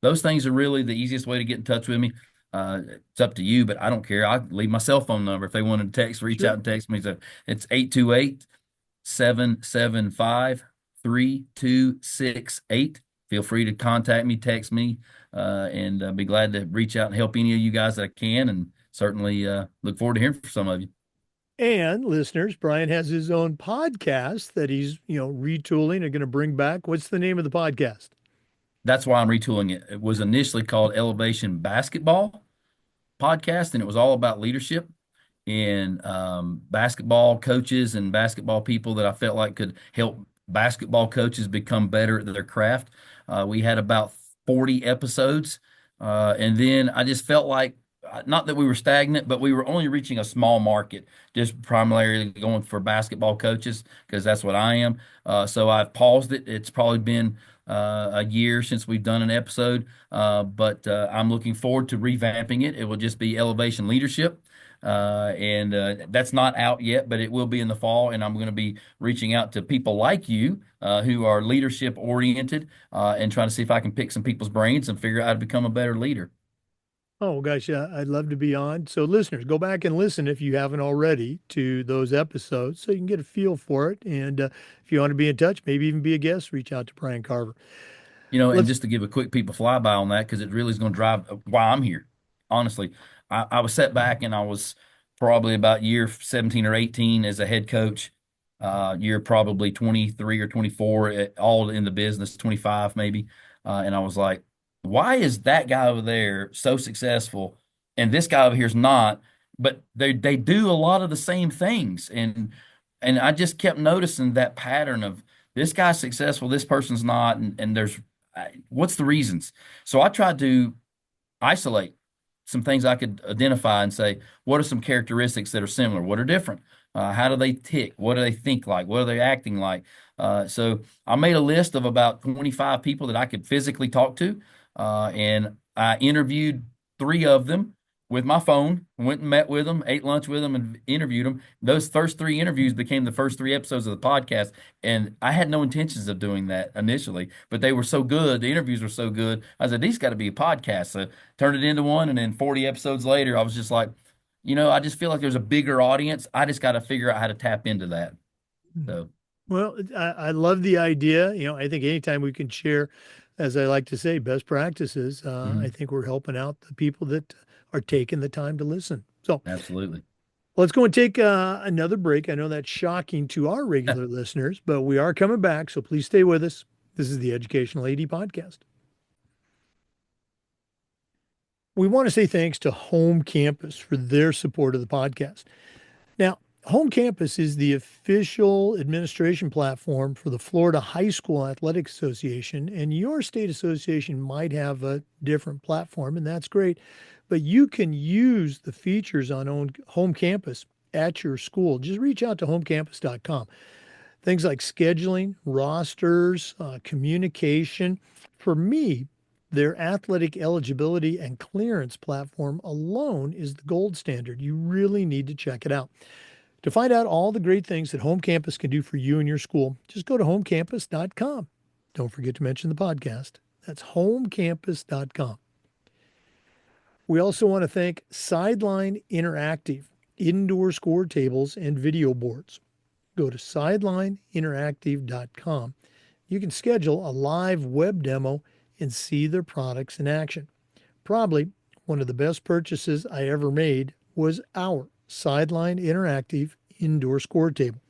those things are really the easiest way to get in touch with me. It's up to you, but I don't care. I leave my cell phone number if they want to reach out Sure. and text me. So it's 828-775-3268. Feel free to contact me, text me, and be glad to reach out and help any of you guys that I can, and certainly look forward to hearing from some of you. And listeners, Brian has his own podcast that he's, retooling and going to bring back. What's the name of the podcast? That's why I'm retooling it. It was initially called Elevation Basketball Podcast, and it was all about leadership and basketball coaches and basketball people that I felt like could help basketball coaches become better at their craft. We had about 40 episodes. And then I just felt like, not that we were stagnant, but we were only reaching a small market, just primarily going for basketball coaches, because that's what I am. So I've paused it. It's probably been a year since we've done an episode, but I'm looking forward to revamping it. It will just be Elevation Leadership. And that's not out yet, but it will be in the fall. And I'm going to be reaching out to people like you who are leadership oriented and trying to see if I can pick some people's brains and figure out how to become a better leader. Oh gosh, yeah, I'd love to be on. So listeners, go back and listen if you haven't already to those episodes so you can get a feel for it. And if you want to be in touch, maybe even be a guest, reach out to Brian Carver. And Let's just to give a quick people flyby on that, because it really is going to drive why I'm here. Honestly, I was set back and I was probably about year 17 or 18 as a head coach, year probably 23 or 24, all in the business, 25 maybe. And I was like, why is that guy over there so successful and this guy over here is not? But they do a lot of the same things. And I just kept noticing that pattern of this guy's successful, this person's not, and there's what's the reasons? So I tried to isolate some things I could identify and say, what are some characteristics that are similar? What are different? How do they tick? What do they think like? What are they acting like? So I made a list of about 25 people that I could physically talk to, and I interviewed three of them with my phone, went and met with them, ate lunch with them, and interviewed them. Those first three interviews became the first three episodes of the podcast. And I had no intentions of doing that initially, but they were so good. The interviews were so good. I said, these got to be a podcast. So turned it into one. And then 40 episodes later, I was just like, I just feel like there's a bigger audience. I just got to figure out how to tap into that. So Well, I love the idea. I think anytime we can share, as I like to say, best practices, I mhm, think we're helping out the people that are taking the time to listen. So absolutely. let's go and take another break. I know that's shocking to our regular listeners, but we are coming back. So please stay with us. This is the Educational AD Podcast. We want to say thanks to Home Campus for their support of the podcast. Now, Home Campus is the official administration platform for the Florida High School Athletic Association, and your state association might have a different platform, and that's great. But you can use the features on Home Campus at your school. Just reach out to homecampus.com. Things like scheduling, rosters, communication. For me, their athletic eligibility and clearance platform alone is the gold standard. You really need to check it out. To find out all the great things that Home Campus can do for you and your school, just go to homecampus.com. Don't forget to mention the podcast. That's homecampus.com. We also want to thank Sideline Interactive, indoor score tables and video boards. Go to sidelineinteractive.com. You can schedule a live web demo and see their products in action. Probably one of the best purchases I ever made was our Sideline Interactive indoor score table.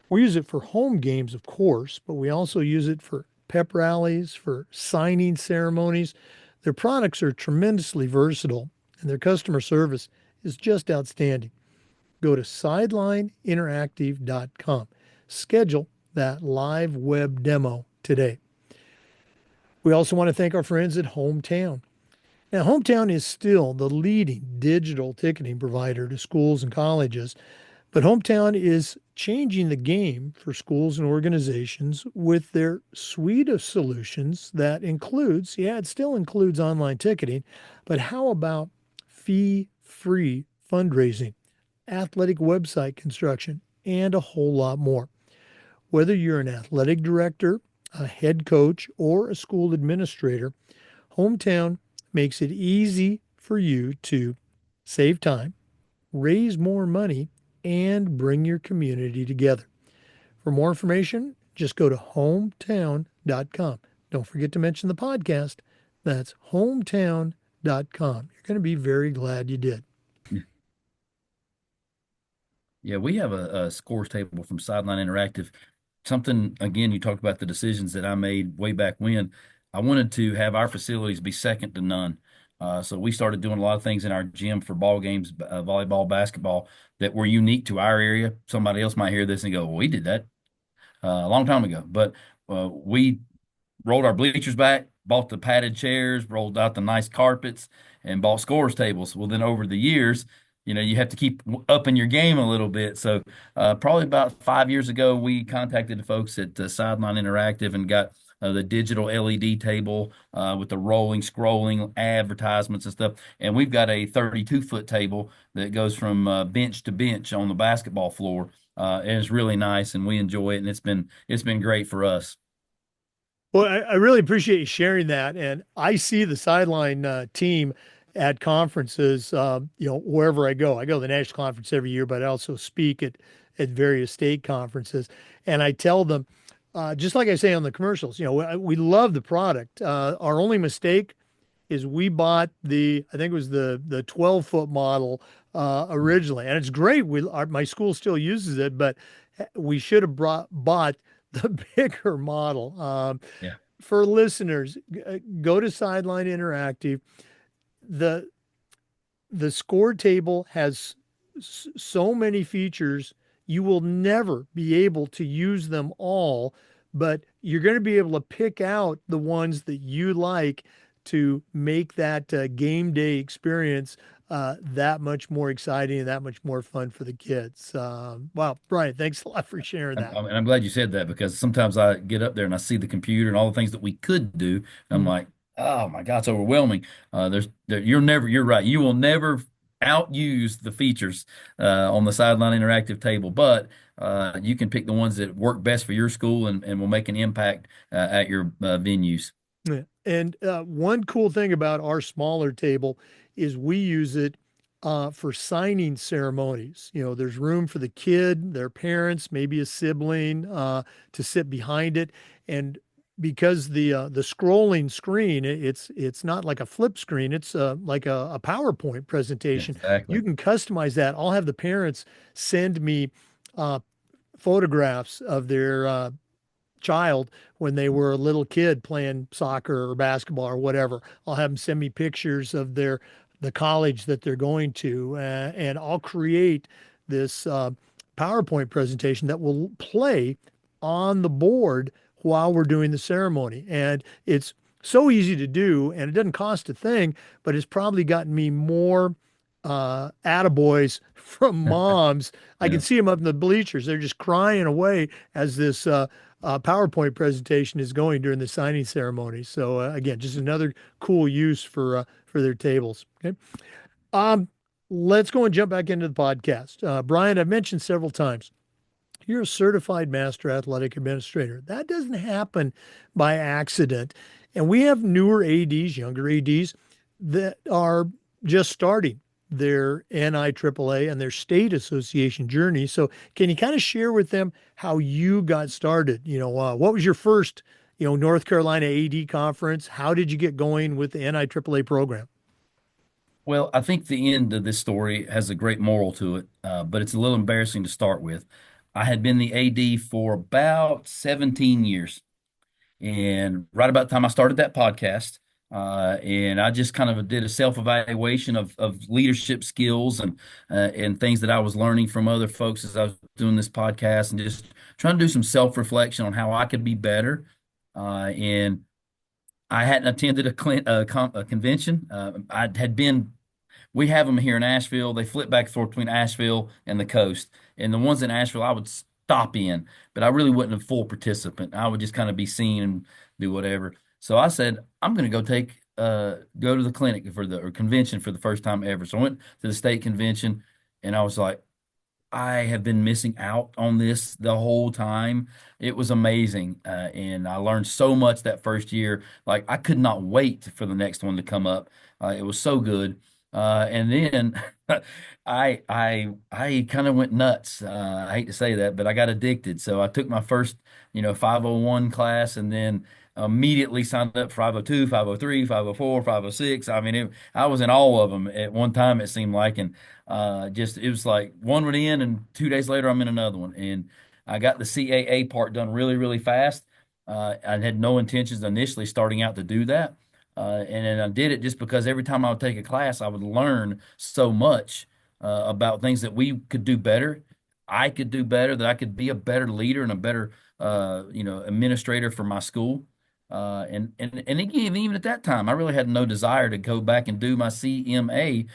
We use it for home games, of course, but we also use it for pep rallies, for signing ceremonies. Their products are tremendously versatile, and their customer service is just outstanding. Go to sidelineinteractive.com. Schedule that live web demo today. We also want to thank our friends at Hometown. Now, Hometown is still the leading digital ticketing provider to schools and colleges, but Hometown is changing the game for schools and organizations with their suite of solutions that includes, it still includes online ticketing, but how about fee-free fundraising, athletic website construction, and a whole lot more. Whether you're an athletic director, a head coach, or a school administrator, Hometown makes it easy for you to save time, raise more money, and bring your community together. For more information, just go to hometown.com. Don't forget to mention the podcast. That's hometown.com. You're going to be very glad you did. Yeah, we have a scores table from Sideline Interactive. Something, again, you talked about the decisions that I made way back when. I wanted to have our facilities be second to none. So we started doing a lot of things in our gym for ball games, volleyball, basketball, that were unique to our area. Somebody else might hear this and go, well, we did that. a long time ago. But we rolled our bleachers back, bought the padded chairs, rolled out the nice carpets, and bought scores tables. Well, then over the years, you have to keep upping your game a little bit. So probably about 5 years ago, we contacted the folks at Sideline Interactive and got the digital LED table with the rolling, scrolling advertisements and stuff. And we've got a 32-foot table that goes from bench to bench on the basketball floor. And it's really nice, and we enjoy it, and it's been great for us. Well, I really appreciate you sharing that. And I see the sideline team at conferences, wherever I go. I go to the national conference every year, but I also speak at various state conferences. And I tell them, just like I say on the commercials, we love the product. Our only mistake is we bought I think it was the 12-foot model originally, and it's great. My school still uses it, but we should have bought the bigger model. Yeah. For listeners, go to Sideline Interactive. The the score table has so many features, you will never be able to use them all, but you're going to be able to pick out the ones that you like to make that game day experience that much more exciting and that much more fun for the kids. Wow, Brian, thanks a lot for sharing that. And I'm glad you said that because sometimes I get up there and I see the computer and all the things that we could do. And I'm Mm. like, oh my God, it's overwhelming. You're right. You will never outuse the features on the Sideline Interactive table, but you can pick the ones that work best for your school and will make an impact at your venues. Yeah. And one cool thing about our smaller table is we use it for signing ceremonies. There's room for the kid, their parents, maybe a sibling to sit behind it. And because the scrolling screen, it's not like a flip screen, it's like a PowerPoint Yeah, presentation. You exactly. can customize that. I'll have the parents send me uh, photographs of their child when they were a little kid playing soccer or basketball or whatever. I'll have them send me pictures of the college that they're going to, and I'll create this PowerPoint presentation that will play on the board while we're doing the ceremony. And it's so easy to do, and it doesn't cost a thing, but it's probably gotten me more attaboys from moms. I can Yeah. see them up in the bleachers. They're just crying away as this PowerPoint presentation is going during the signing ceremony. So again, just another cool use for their tables. Okay. Um, let's go and jump back into the podcast. Brian, I've mentioned several times you're a certified master athletic administrator. That doesn't happen by accident. And we have newer ADs, younger ADs that are just starting their NIAAA and their state association journey. So, can you kind of share with them how you got started? What was your first, North Carolina AD conference? How did you get going with the NIAAA program? Well, I think the end of this story has a great moral to it, but it's a little embarrassing to start with. I had been the AD for about 17 years. And right about the time I started that podcast, and I just kind of did a self-evaluation of leadership skills and things that I was learning from other folks as I was doing this podcast and just trying to do some self-reflection on how I could be better. And I hadn't attended a convention. I had been We have them here in Asheville. They flip back and forth between Asheville and the coast. And the ones in Asheville, I would stop in, but I really wasn't a full participant. I would just kind of be seen and do whatever. So I said, I'm going to go to the clinic for the or convention for the first time ever. So I went to the state convention, and I was like, I have been missing out on this the whole time. It was amazing. And I learned so much that first year. Like, I could not wait for the next one to come up. It was so good. And then I kind of went nuts. I hate to say that, but I got addicted. So I took my first, 501 class and then immediately signed up for 502, 503, 504, 506. I mean, I was in all of them at one time, it seemed like. And just it was like one went in, and 2 days later, I'm in another one. And I got the CAA part done really, really fast. I had no intentions initially starting out to do that. And then I did it just because every time I would take a class, I would learn so much about things that we could do better. I could do better, that I could be a better leader and a better administrator for my school. And again, even at that time, I really had no desire to go back and do my CMA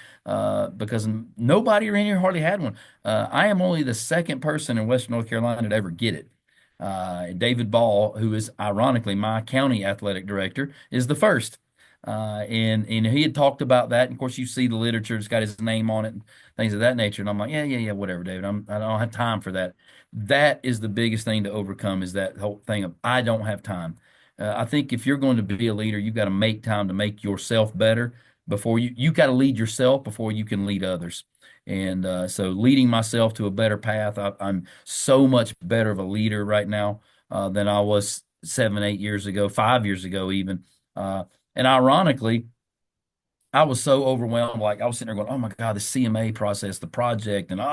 because nobody around here hardly had one. I am only the second person in Western North Carolina to ever get it. David Ball, who is ironically my county athletic director, is the first. And he had talked about that. And of course, you see the literature; it's got his name on it and things of that nature. And I'm like, yeah, yeah, yeah, whatever, David. I don't have time for that. That is the biggest thing to overcome is that whole thing of I don't have time. I think if you're going to be a leader, you've got to make time to make yourself better before you got to lead yourself before you can lead others. And so leading myself to a better path, I'm so much better of a leader right now than I was 7, 8 years ago, 5 years ago, even. And ironically, I was so overwhelmed. Like I was sitting there going, "Oh my God, the CMA process, the project, and and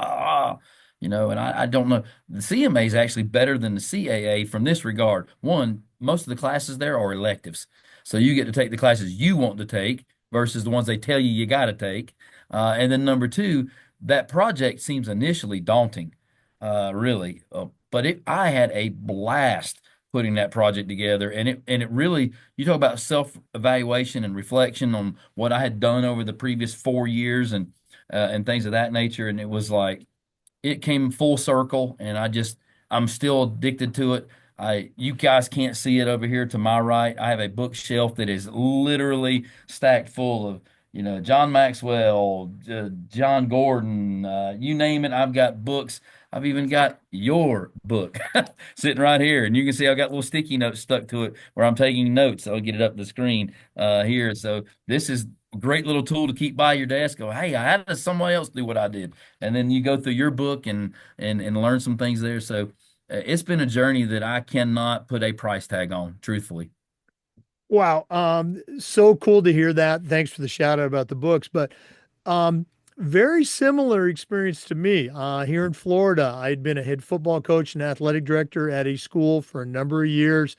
I don't know. The CMA is actually better than the CAA from this regard. One, most of the classes there are electives, so you get to take the classes you want to take versus the ones they tell you got to take. And then number two, that project seems initially daunting, really, but I had a blast putting that project together, and it really you talk about self-evaluation and reflection on what I had done over the previous 4 years and things of that nature. And it was like it came full circle, and I'm still addicted to it. You guys can't see it over here to my right. I have a bookshelf that is literally stacked full of, John Maxwell, John Gordon, you name it. I've got books. I've even got your book sitting right here, and you can see I've got little sticky notes stuck to it where I'm taking notes. I'll get it up the screen here. So this is a great little tool to keep by your desk. Go, hey, how does someone else do what I did? And then you go through your book and learn some things there. So it's been a journey that I cannot put a price tag on, truthfully. Wow. So cool to hear that. Thanks for the shout out about the books, but um, very similar experience to me. Here in Florida, I'd been a head football coach and athletic director at a school for a number of years.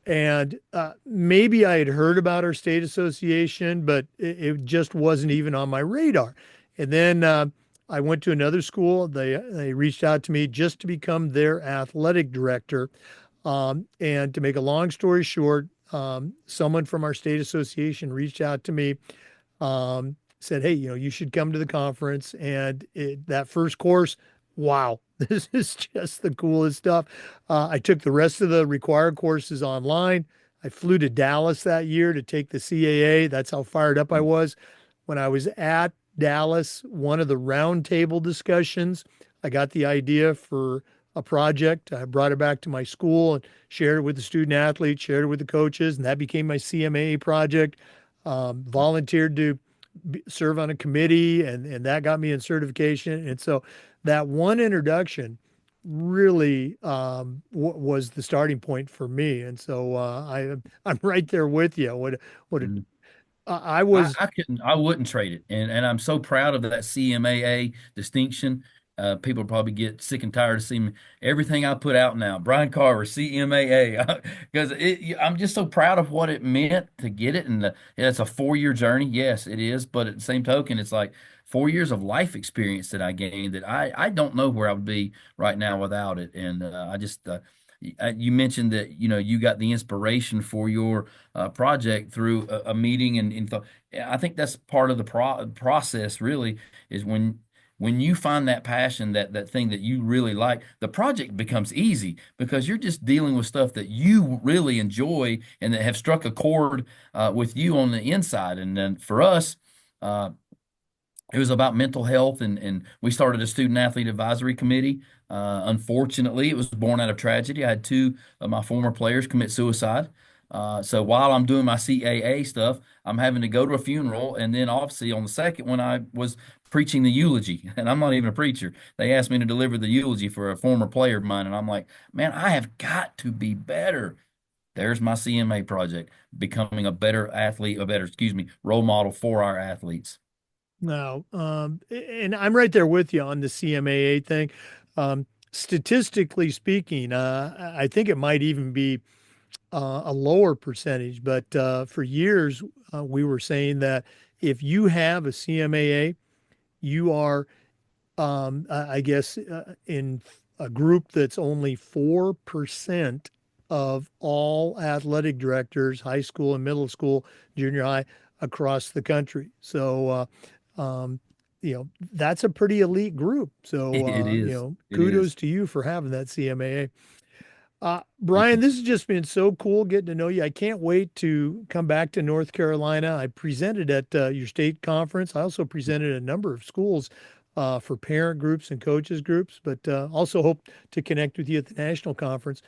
And maybe I had heard about our state association, but it just wasn't even on my radar. And then I went to another school. They reached out to me just to become their athletic director. And to make a long story short, someone from our state association reached out to me, said, "Hey, you should come to the conference." And that first course, wow, this is just the coolest stuff. I took the rest of the required courses online. I flew to Dallas that year to take the CAA. That's how fired up I was. When I was at Dallas, one of the roundtable discussions, I got the idea for a project. I brought it back to my school and shared it with the student athletes, shared it with the coaches, and that became my CMAA project. Volunteered to serve on a committee, and that got me in certification. And so that one introduction really was the starting point for me. And so I'm right there with you. What Mm-hmm. I was. I wouldn't trade it. And I'm so proud of that CMAA distinction. People probably get sick and tired of seeing everything I put out now. Brian Carver, CMAA, because I'm just so proud of what it meant to get it. And it's a 4 year journey. Yes, it is. But at the same token, it's like 4 years of life experience that I gained that I don't know where I would be right now without it. And you mentioned that you got the inspiration for your project through a meeting and I think that's part of the process really is when you find that passion, that thing that you really like, the project becomes easy because you're just dealing with stuff that you really enjoy and that have struck a chord with you on the inside. And then for us, uh, it was about mental health, and we started a student athlete advisory committee. Unfortunately, it was born out of tragedy. I had two of my former players commit suicide. So while I'm doing my CAA stuff, I'm having to go to a funeral, and then obviously on the second one, I was preaching the eulogy, and I'm not even a preacher. They asked me to deliver the eulogy for a former player of mine, and I'm like, man, I have got to be better. There's my CMA project, becoming a better athlete, a better, excuse me, role model for our athletes. No, and I'm right there with you on the CMAA thing. Statistically speaking, I think it might even be a lower percentage, but for years we were saying that if you have a CMAA, you are, I guess, in a group that's only 4% of all athletic directors, high school and middle school, junior high across the country. So, that's a pretty elite group. So, It is. It kudos is. to you for having that CMAA. Brian, this has just been so cool getting to know you. I can't wait to come back to North Carolina. I presented at your state conference. I also presented at a number of schools for parent groups and coaches groups, but also hope to connect with you at the national conference.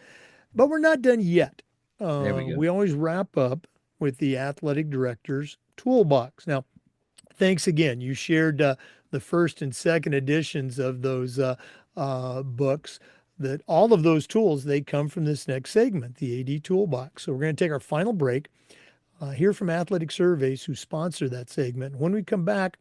But we're not done yet. There we go. We always wrap up with the athletic director's toolbox. Now, thanks again. You shared the first and second editions of those books. That all of those tools they come from this next segment, the AD Toolbox. So we're going to take our final break, hear from Athletic Surveys who sponsor that segment. When we come back,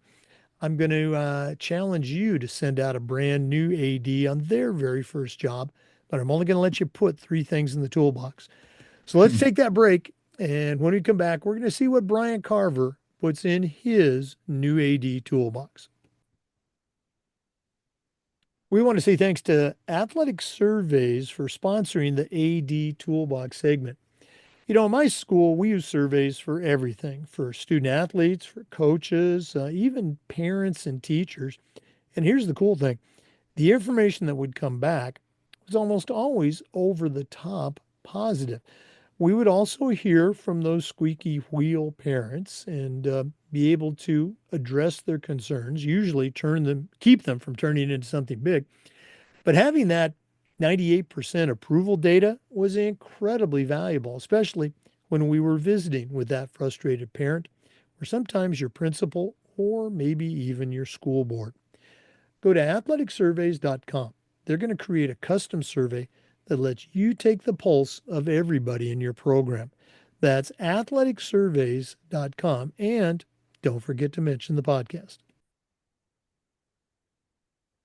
I'm going to challenge you to send out a brand new AD on their very first job, but I'm only going to let you put three things in the toolbox. So let's take that break. And when we come back, we're going to see what Brian Carver puts in his new AD toolbox. We want to say thanks to Athletic Surveys for sponsoring the AD Toolbox segment. In my school, we use surveys for everything, for student athletes, for coaches, even parents and teachers. And here's the cool thing. The information that would come back was almost always over the top positive. We would also hear from those squeaky wheel parents and be able to address their concerns, usually keep them from turning into something big. But having that 98% approval data was incredibly valuable, especially when we were visiting with that frustrated parent, or sometimes your principal, or maybe even your school board. Go to athleticsurveys.com. They're going to create a custom survey that lets you take the pulse of everybody in your program. That's athleticsurveys.com. And don't forget to mention the podcast.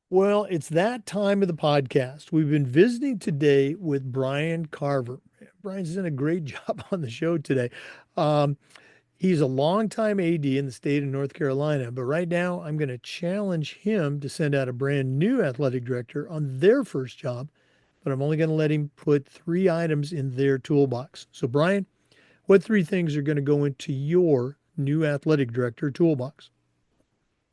Well, it's that time of the podcast. We've been visiting today with Brian Carver. Brian's done a great job on the show today. He's a longtime AD in the state of North Carolina, but right now I'm going to challenge him to send out a brand new athletic director on their first job, but I'm only going to let him put three items in their toolbox. So, Brian, what three things are going to go into your new athletic director toolbox?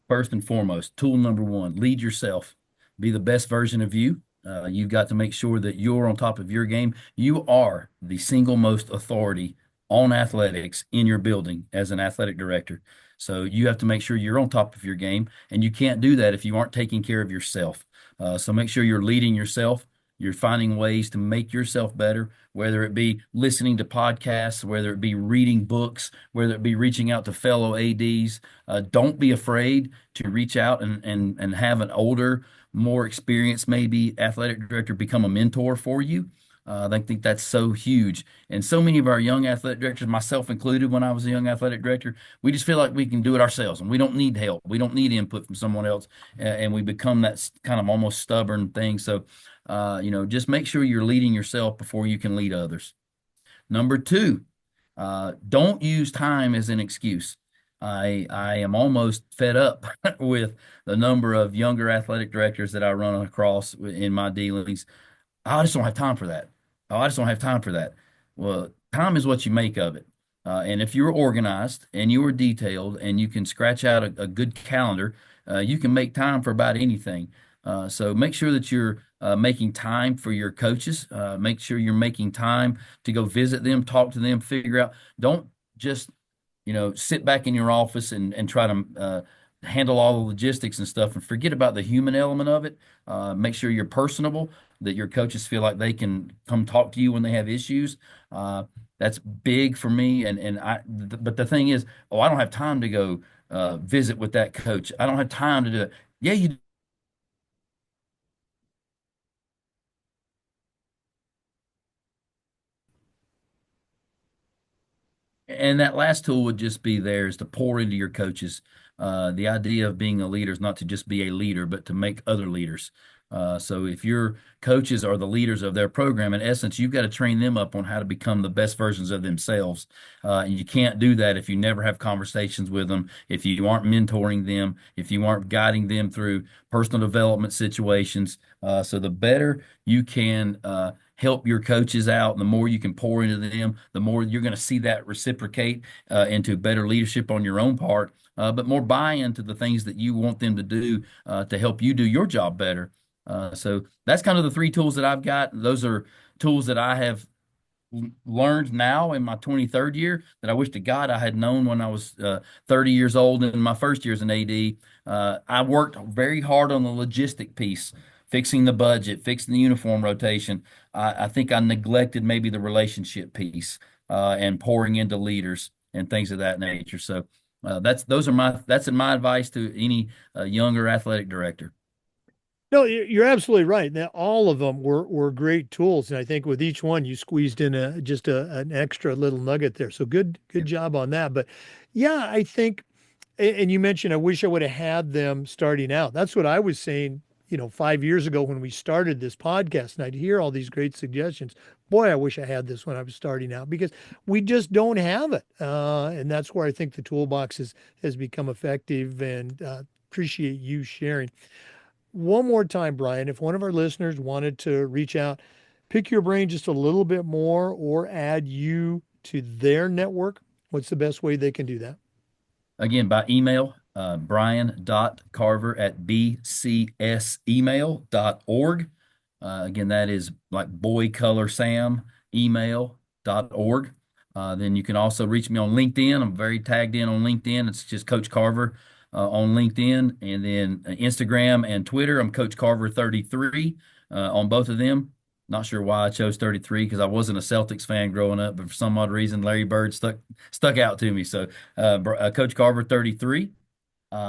First and foremost, tool number one, lead yourself. Be the best version of you. You've got to make sure that you're on top of your game. You are the single most authority on athletics in your building as an athletic director. So you have to make sure you're on top of your game, and you can't do that if you aren't taking care of yourself. So make sure you're leading yourself. You're finding ways to make yourself better, whether it be listening to podcasts, whether it be reading books, whether it be reaching out to fellow ADs. Don't be afraid to reach out and have an older, more experienced, maybe athletic director become a mentor for you. I think that's so huge. And so many of our young athletic directors, myself included, when I was a young athletic director, we just feel like we can do it ourselves and we don't need help. We don't need input from someone else. And we become that kind of almost stubborn thing. So, just make sure you're leading yourself before you can lead others. Number two, don't use time as an excuse. I am almost fed up with the number of younger athletic directors that I run across in my dealings. I just don't have time for that. Oh, I just don't have time for that. Well, time is what you make of it. And if you're organized and you are detailed and you can scratch out a good calendar, you can make time for about anything. So make sure that you're making time for your coaches. Make sure you're making time to go visit them, talk to them, figure out. Don't just, sit back in your office and try to handle all the logistics and stuff and forget about the human element of it. Make sure you're personable, that your coaches feel like they can come talk to you when they have issues. That's big for me. But the thing is, I don't have time to go visit with that coach. I don't have time to do it. Yeah, you. And that last tool would just be there is to pour into your coaches. The idea of being a leader is not to just be a leader, but to make other leaders. So if your coaches are the leaders of their program, in essence, you've got to train them up on how to become the best versions of themselves. And you can't do that if you never have conversations with them, if you aren't mentoring them, if you aren't guiding them through personal development situations. So the better you can help your coaches out, the more you can pour into them, the more you're going to see that reciprocate into better leadership on your own part, but more buy-in to the things that you want them to do to help you do your job better. So that's kind of the three tools that I've got. Those are tools that I have learned now in my 23rd year that I wish to God I had known when I was 30 years old in my first year as an AD. I worked very hard on the logistic piece, fixing the budget, fixing the uniform rotation. I think I neglected maybe the relationship piece and pouring into leaders and things of that nature. So that's my advice to any younger athletic director. No, you're absolutely right. Now, all of them were great tools, and I think with each one you squeezed in an extra little nugget there. So good job on that. But yeah, I think, and you mentioned I wish I would have had them starting out. That's what I was saying, 5 years ago when we started this podcast, and I'd hear all these great suggestions. Boy, I wish I had this when I was starting out because we just don't have it, and that's where I think the toolbox has become effective. And appreciate you sharing. One more time, Brian, if one of our listeners wanted to reach out, pick your brain just a little bit more or add you to their network, what's the best way they can do that? Again, by email, brian.carver@bcsemail.org. Again, that is like boy color Sam email.org. Then you can also reach me on LinkedIn. I'm very tagged in on LinkedIn. It's just Coach Carver on LinkedIn. And then Instagram and Twitter, I'm Coach Carver 33 on both of them. Not sure why I chose 33 because I wasn't a Celtics fan growing up, but for some odd reason, Larry Bird stuck out to me. So, Coach Carver 33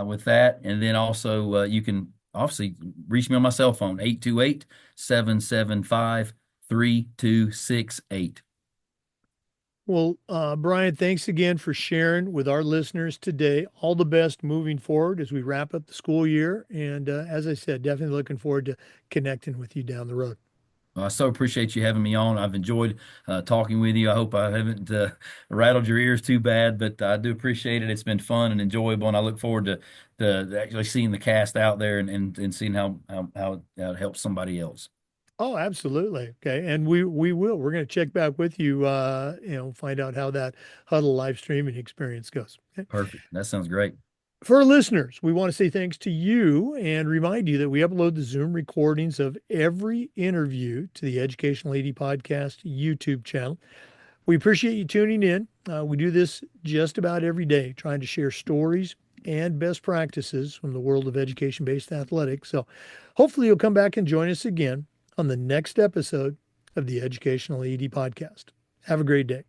with that. And then also, you can obviously reach me on my cell phone, 828-775-3268. Well, Brian, thanks again for sharing with our listeners today. All the best moving forward as we wrap up the school year. And as I said, definitely looking forward to connecting with you down the road. Well, I so appreciate you having me on. I've enjoyed talking with you. I hope I haven't rattled your ears too bad, but I do appreciate it. It's been fun and enjoyable, and I look forward to actually seeing the cast out there and seeing how it helps somebody else. Oh, absolutely. Okay. And we will. We're going to check back with you, find out how that huddle live streaming experience goes. Okay. Perfect. That sounds great. For our listeners, we want to say thanks to you and remind you that we upload the Zoom recordings of every interview to the Educational AD Podcast YouTube channel. We appreciate you tuning in. We do this just about every day, trying to share stories and best practices from the world of education-based athletics. So hopefully you'll come back and join us again on the next episode of the Educational AD Podcast. Have a great day.